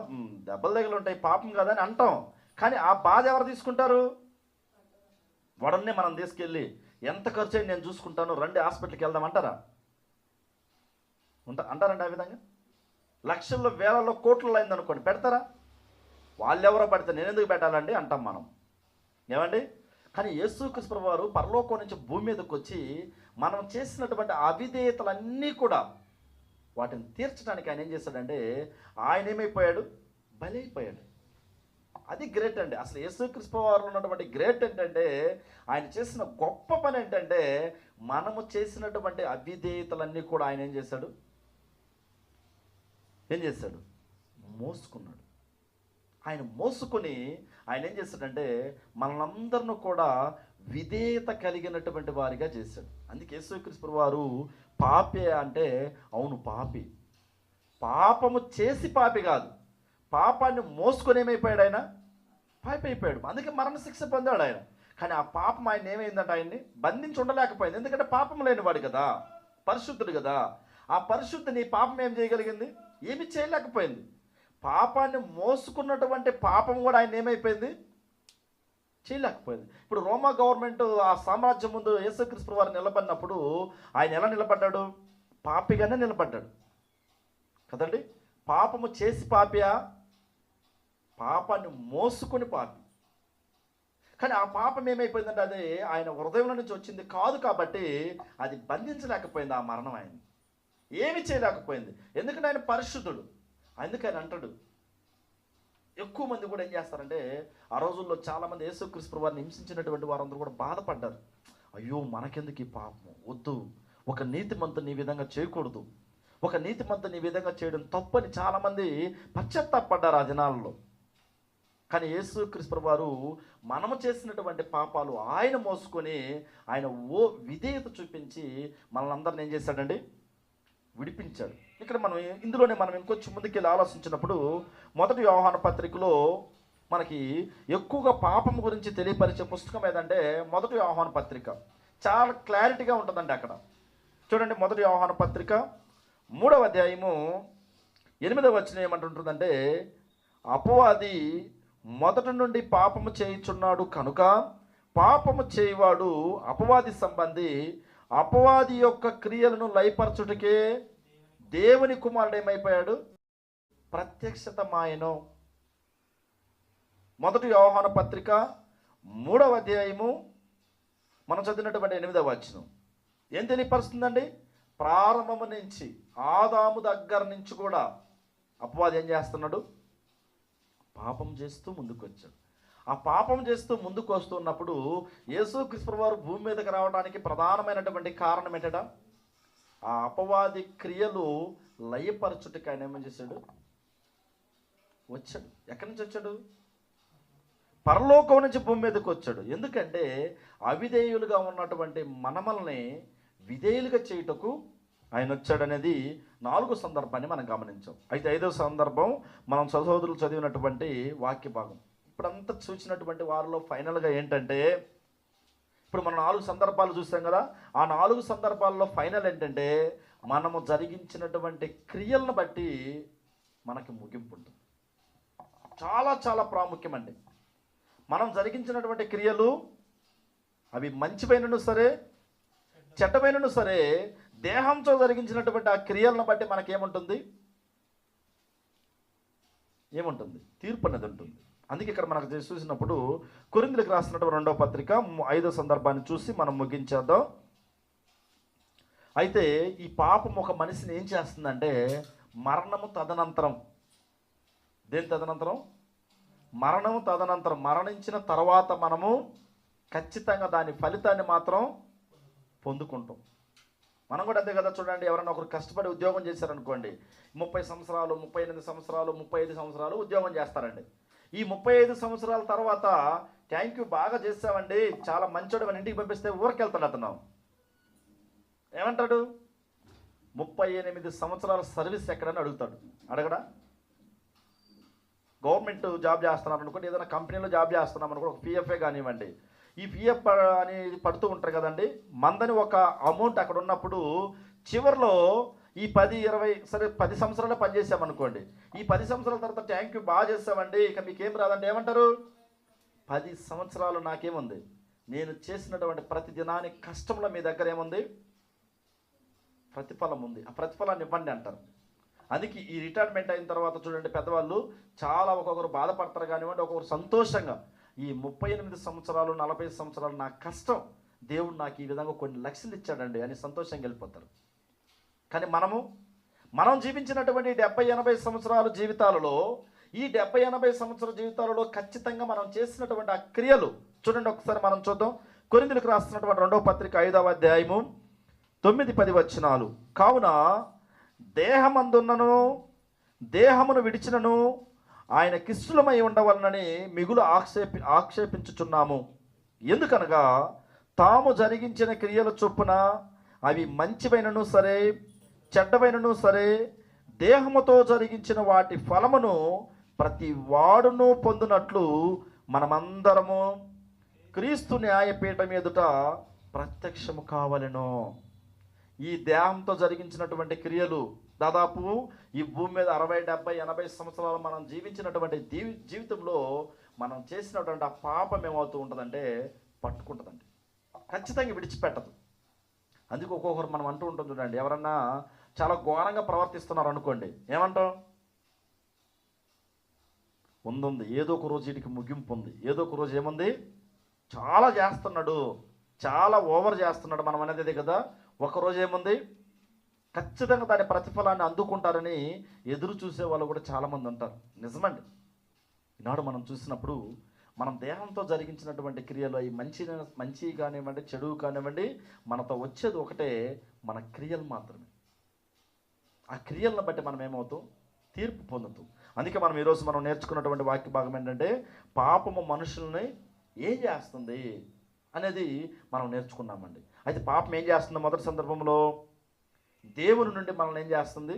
దెబ్బలు దగ్గర ఉంటాయి, పాపం కదా అని అంటాం. కానీ ఆ బాధ ఎవరు తీసుకుంటారు? వాడన్నే మనం తీసుకెళ్ళి ఎంత ఖర్చు అయింది నేను చూసుకుంటాను, రండి హాస్పిటల్కి వెళ్దాం అంటారా? అంటారండి ఆ విధంగా? లక్షల్లో వేలలో కోట్లలో అయిందనుకోండి, పెడతారా? వాళ్ళెవరో పడితే నేను ఎందుకు పెట్టాలండి అంటాం మనం. ఏమండి? కానీ యేసుక్రీస్తు ప్రభువారు పరలోకం నుంచి భూమి మీదకి వచ్చి మనం చేసినటువంటి అవిధేయతలన్నీ కూడా వాటిని తీర్చడానికి ఆయన ఏం చేశాడంటే, ఆయన ఏమైపోయాడు? బలైపోయాడు. అది గ్రేట్ అండి. అసలు యేసుక్రీస్తు ప్రభువారిలో ఉన్నటువంటి గ్రేట్ ఏంటంటే, ఆయన చేసిన గొప్ప పని ఏంటంటే, మనము చేసినటువంటి అవిధేయతలన్నీ కూడా ఆయన ఏం చేశాడు? మోసుకున్నాడు. ఆయన మోసుకొని ఆయన ఏం చేశాడంటే, మనందరిని కూడా విధేయత కలిగినటువంటి వారిగా చేశాడు. అందుకే యేసుక్రీస్తు ప్రభువారు పాపి అంటే, అవును పాపి, పాపము చేసి పాపి కాదు, పాపాన్ని మోసుకొని ఏమైపోయాడు? ఆయన పాపి అయిపోయాడు. అందుకే మరణశిక్ష పొందాడు ఆయన. కానీ ఆ పాపం ఆయన ఏమైందంటే ఆయన్ని బంధించి ఉండలేకపోయింది. ఎందుకంటే పాపం లేనివాడు కదా, పరిశుద్ధుడు కదా. ఆ పరిశుద్ధిని పాపం ఏం చేయగలిగింది? ఏమి చేయలేకపోయింది. పాపాన్ని మోసుకున్నటువంటి పాపం కూడా ఆయన ఏమైపోయింది? చేయలేకపోయింది. ఇప్పుడు రోమా గవర్నమెంట్ ఆ సామ్రాజ్యం ముందు యేసుక్రీస్తు వారు నిలబడినప్పుడు ఆయన ఎలా నిలబడ్డాడు? పాపిగానే నిలబడ్డాడు కదండి. పాపము చేసి పాపియా? పాపాన్ని మోసుకుని పాపి. కానీ ఆ పాపం ఏమైపోయిందంటే అది ఆయన హృదయంలో నుంచి వచ్చింది కాదు కాబట్టి అది బంధించలేకపోయింది. ఆ మరణం ఆయన ఏమి చేయలేకపోయింది. ఎందుకంటే ఆయన పరిశుద్ధుడు. అందుకే ఆయన అంటాడు, ఎక్కువ మంది కూడా ఏం చేస్తారంటే, ఆ రోజుల్లో చాలామంది యేసుక్రీస్తు ప్రభువారిని హింసించినటువంటి వారందరూ కూడా బాధపడ్డారు. అయ్యో మనకెందుకు ఈ పాపం, వద్దు, ఒక నీతిమంతుని ఈ విధంగా చేయకూడదు, ఒక నీతిమంతుని ఈ విధంగా చేయడం తప్పని చాలామంది పశ్చాత్తాపడ్డారు ఆ దినాలలో. కానీ యేసుక్రీస్తు ప్రభువారు మనము చేసినటువంటి పాపాలు ఆయన మోసుకొని ఆయన విధేయత చూపించి మనల్ని అందరిని ఏం చేశాడండి? విడిపించాడు. ఇక్కడ మనం ఇందులోనే మనం ఇంకొంచెం ముందుకెళ్ళి ఆలోచించినప్పుడు మొదటి యోహాను పత్రికలో మనకి ఎక్కువగా పాపం గురించి తెలియపరిచే పుస్తకం ఏదంటే మొదటి యోహాను పత్రిక. చాలా క్లారిటీగా ఉంటుందండి అక్కడ. చూడండి, మొదటి యోహాను పత్రిక 3వ అధ్యాయము 8వ వచనం ఏమంటుంటుందంటే, అపవాది మొదటి నుండి పాపము చేయుచున్నాడు కనుక పాపము చేయవాడు అపవాది సంబంధి, అపవాది యొక్క క్రియలను లయపరచుటకే దేవుని కుమారుడు ఏమైపోయాడు, ప్రత్యక్షత మాయను. మొదటి యోహాను పత్రిక 3వ అధ్యాయము మనం చదివినటువంటి 8వ వచనం ఏం తెలియపరుస్తుందండి? ప్రారంభము నుంచి ఆదాము దగ్గర నుంచి కూడా అపవాది ఏం చేస్తున్నాడు? పాపం చేస్తూ ముందుకు వచ్చాడు. ఆ పాపం చేస్తూ ముందుకు వస్తున్నప్పుడు యేసుక్రీస్తు వారు భూమి మీదకి రావడానికి ప్రధానమైనటువంటి కారణం ఏంటట? ఆ అపవాది క్రియలు లయపరచుటకి ఆయన ఏమని చేశాడు? వచ్చాడు. ఎక్కడి నుంచి వచ్చాడు? పరలోకం నుంచి భూమి మీదకి వచ్చాడు. ఎందుకంటే అవిధేయులుగా ఉన్నటువంటి మనమల్ని విధేయులుగా చేయుటకు ఆయన వచ్చాడనేది 4వ సందర్భాన్ని మనం గమనించాం. అయితే 5వ సందర్భం మనం సహోదరులు చదివినటువంటి వాక్య భాగం. ఇప్పుడంతా చూసినటువంటి వారిలో ఫైనల్గా ఏంటంటే, ఇప్పుడు మనం 4 సందర్భాలు చూసాం కదా, ఆ 4 సందర్భాల్లో ఫైనల్ ఏంటంటే మనము జరిగించినటువంటి క్రియలను బట్టి మనకి ముగింపు ఉంటుంది. చాలా చాలా ప్రాముఖ్యమండి. మనం జరిగించినటువంటి క్రియలు అవి మంచివైనను సరే చెడ్డమైనను సరే, దేహంతో జరిగించినటువంటి ఆ క్రియలను బట్టి మనకేముంటుంది? ఏముంటుంది? తీర్పు అనేది ఉంటుంది. అందుకే ఇక్కడ మనకు చూసినప్పుడు కొరింథీయులకు రాసినటువంటి 2వ పత్రిక 5వ సందర్భాన్ని చూసి మనం ముగించేద్దాం. అయితే ఈ పాపం ఒక మనిషిని ఏం చేస్తుందంటే మరణము తదనంతరం, దేని తదనంతరం? మరణము తదనంతరం, మరణించిన తర్వాత మనము ఖచ్చితంగా దాని ఫలితాన్ని మాత్రం పొందుకుంటాం. మనం కూడా అంతే కదా. చూడండి, ఎవరైనా ఒకరు కష్టపడి ఉద్యోగం చేశారనుకోండి, 30 సంవత్సరాలు 38 సంవత్సరాలు 35 సంవత్సరాలు ఉద్యోగం చేస్తారండి. ఈ 35 సంవత్సరాల తర్వాత థ్యాంక్ యూ, బాగా చేసావండి, చాలా మంచోడు అని ఇంటికి పంపిస్తే ఊరికి వెళ్తాడు అతను. ఏమంటాడు? 38 సంవత్సరాల సర్వీస్ ఎక్కడని అడుగుతాడు. అడగడా? గవర్నమెంట్ జాబ్ చేస్తున్నాం అనుకోండి, ఏదైనా కంపెనీలో జాబ్ చేస్తున్నాం అనుకోండి, ఒక పిఎఫ్ఏ కానివ్వండి, ఈ పిఎఫ్ అనేది పడుతూ ఉంటారు కదండి, మందని ఒక అమౌంట్ అక్కడ ఉన్నప్పుడు చివరిలో ఈ 10-20 సరే 10 సంవత్సరాలు పనిచేసామనుకోండి, ఈ 10 సంవత్సరాల తర్వాత థ్యాంక్ యూ, బాగా చేసామండి, ఇక మీకేం రాదంటే ఏమంటారు? 10 సంవత్సరాలు నాకేముంది, నేను చేసినటువంటి ప్రతి దినానికి కష్టంలో మీ దగ్గర ఏముంది? ప్రతిఫలం ఉంది, ఆ ప్రతిఫలాన్ని ఇవ్వండి అంటారు. అందుకే ఈ రిటైర్మెంట్ అయిన తర్వాత చూడండి, పెద్దవాళ్ళు చాలా ఒక్కొక్కరు బాధపడతారు కానివ్వండి, ఒక్కొక్కరు సంతోషంగా ఈ 38 సంవత్సరాలు 40 సంవత్సరాలు నా కష్టం, దేవుడు నాకు ఈ విధంగా కొన్ని లక్షలు ఇచ్చాడండి అని సంతోషంగా వెళ్ళిపోతారు. కానీ మనం జీవించినటువంటి 70-80 సంవత్సరాల జీవితాలలో, ఈ 70-80 సంవత్సరాల జీవితాలలో ఖచ్చితంగా మనం చేసినటువంటి ఆ క్రియలు చూడండి. ఒకసారి మనం చూద్దాం. కొరింథీయులకు రాసినటువంటి 2వ పత్రిక 5వ అధ్యాయము 9-10 వచనాలు. కావున దేహమందున్నను దేహమును విడిచినను ఆయన కిష్టులమై ఉండవలనని మిగులు ఆక్షేపించుచున్నాము. ఎందుకనగా తాము జరిగించిన క్రియల చొప్పున అవి మంచివైనను సరే చెడ్డవైనను సరే, దేహముతో జరిగించిన వాటి ఫలమును ప్రతి వాడును పొందినట్లు మనమందరము క్రీస్తు న్యాయపీఠం ఎదుట ప్రత్యక్షము కావలెను. ఈ దేహంతో జరిగించినటువంటి క్రియలు దాదాపు ఈ భూమి మీద 60-70-80 సంవత్సరాలు మనం జీవించినటువంటి జీవితంలో మనం చేసినటువంటి ఆ పాపం ఏమవుతూ ఉంటుందంటే పట్టుకుంటుందండి, ఖచ్చితంగా విడిచిపెట్టదు. అందుకే ఒక్కొక్కరు మనం అంటూ ఉంటుంది చూడండి, ఎవరన్నా చాలా ఘోరంగా ప్రవర్తిస్తున్నారు అనుకోండి, ఏమంటాం? ఉంది ఏదో ఒక రోజు వీటికి ముగింపు ఉంది, ఏదో ఒక రోజు ఏముంది, చాలా చేస్తున్నాడు, చాలా ఓవర్ చేస్తున్నాడు మనం అనేది కదా. ఒకరోజు ఏముంది, ఖచ్చితంగా దాని ప్రతిఫలాన్ని అందుకుంటారని ఎదురు చూసే వాళ్ళు కూడా చాలామంది ఉంటారు. నిజమండి. ఈనాడు మనం చూసినప్పుడు మనం దేహంతో జరిగించినటువంటి క్రియలు అవి మంచి కానివ్వండి చెడు కానివ్వండి, మనతో వచ్చేది ఒకటే, మన క్రియలు మాత్రమే. ఆ క్రియలను బట్టి మనం ఏమవుతాం? తీర్పు పొందుతాం. అందుకే మనం ఈరోజు మనం నేర్చుకున్నటువంటి వాక్య భాగం ఏంటంటే, పాపము మనుషుల్ని ఏం చేస్తుంది అనేది మనం నేర్చుకున్నామండి. అయితే పాపం ఏం చేస్తుంది? మొదటి సందర్భంలో దేవుని నుండి మనల్ని ఏం చేస్తుంది?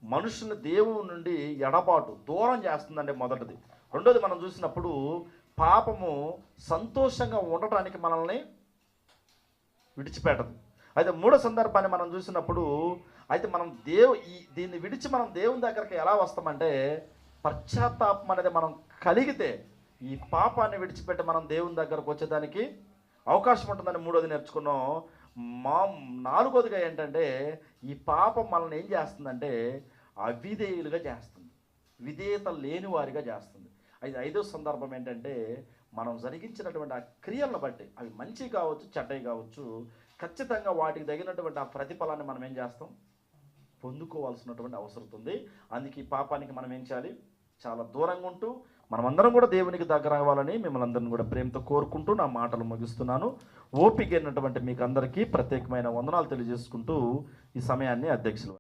మనుషుల్ని దేవుని నుండి ఎడబాటు దూరం చేస్తుందండి మొదటిది. రెండోది మనం చూసినప్పుడు పాపము సంతోషంగా ఉండటానికి మనల్ని విడిచిపెట్టదు. అయితే మూడో సందర్భాన్ని మనం చూసినప్పుడు అయితే మనం దీన్ని విడిచి మనం దేవుని దగ్గరికి ఎలా వస్తామంటే పశ్చాత్తాపం అనేది మనం కలిగితే ఈ పాపాన్ని విడిచిపెట్టి మనం దేవుని దగ్గరకు వచ్చేదానికి అవకాశం ఉంటుందని మూడోది నేర్చుకున్నాం. నాలుగోదిగా ఏంటంటే ఈ పాపం మనల్ని ఏం చేస్తుందంటే అవిధేయులుగా చేస్తుంది, విధేయత లేని వారిగా చేస్తుంది. అయితే ఐదో సందర్భం ఏంటంటే మనం జరిగించినటువంటి ఆ క్రియలను బట్టి అవి మంచి కావచ్చు చెడ్డవి కావచ్చు, ఖచ్చితంగా వాటికి తగినటువంటి ఆ ప్రతిఫలాన్ని మనం ఏం చేస్తాం? పొందుకోవాల్సినటువంటి అవసరం ఉంది. అందుకే ఈ పాపానికి మనం ఏం చేయాలి? చాలా దూరంగా ఉంటూ మనమందరం కూడా దేవునికి దగ్గర అవ్వాలని మిమ్మల్ని అందరిని కూడా ప్రేమతో కోరుకుంటూ నా మాటలు ముగిస్తున్నాను. ఓపిక అయినటువంటి మీకు అందరికీ ప్రత్యేకమైన వందనాలు తెలియజేసుకుంటూ ఈ సమయాన్ని అధ్యక్షులు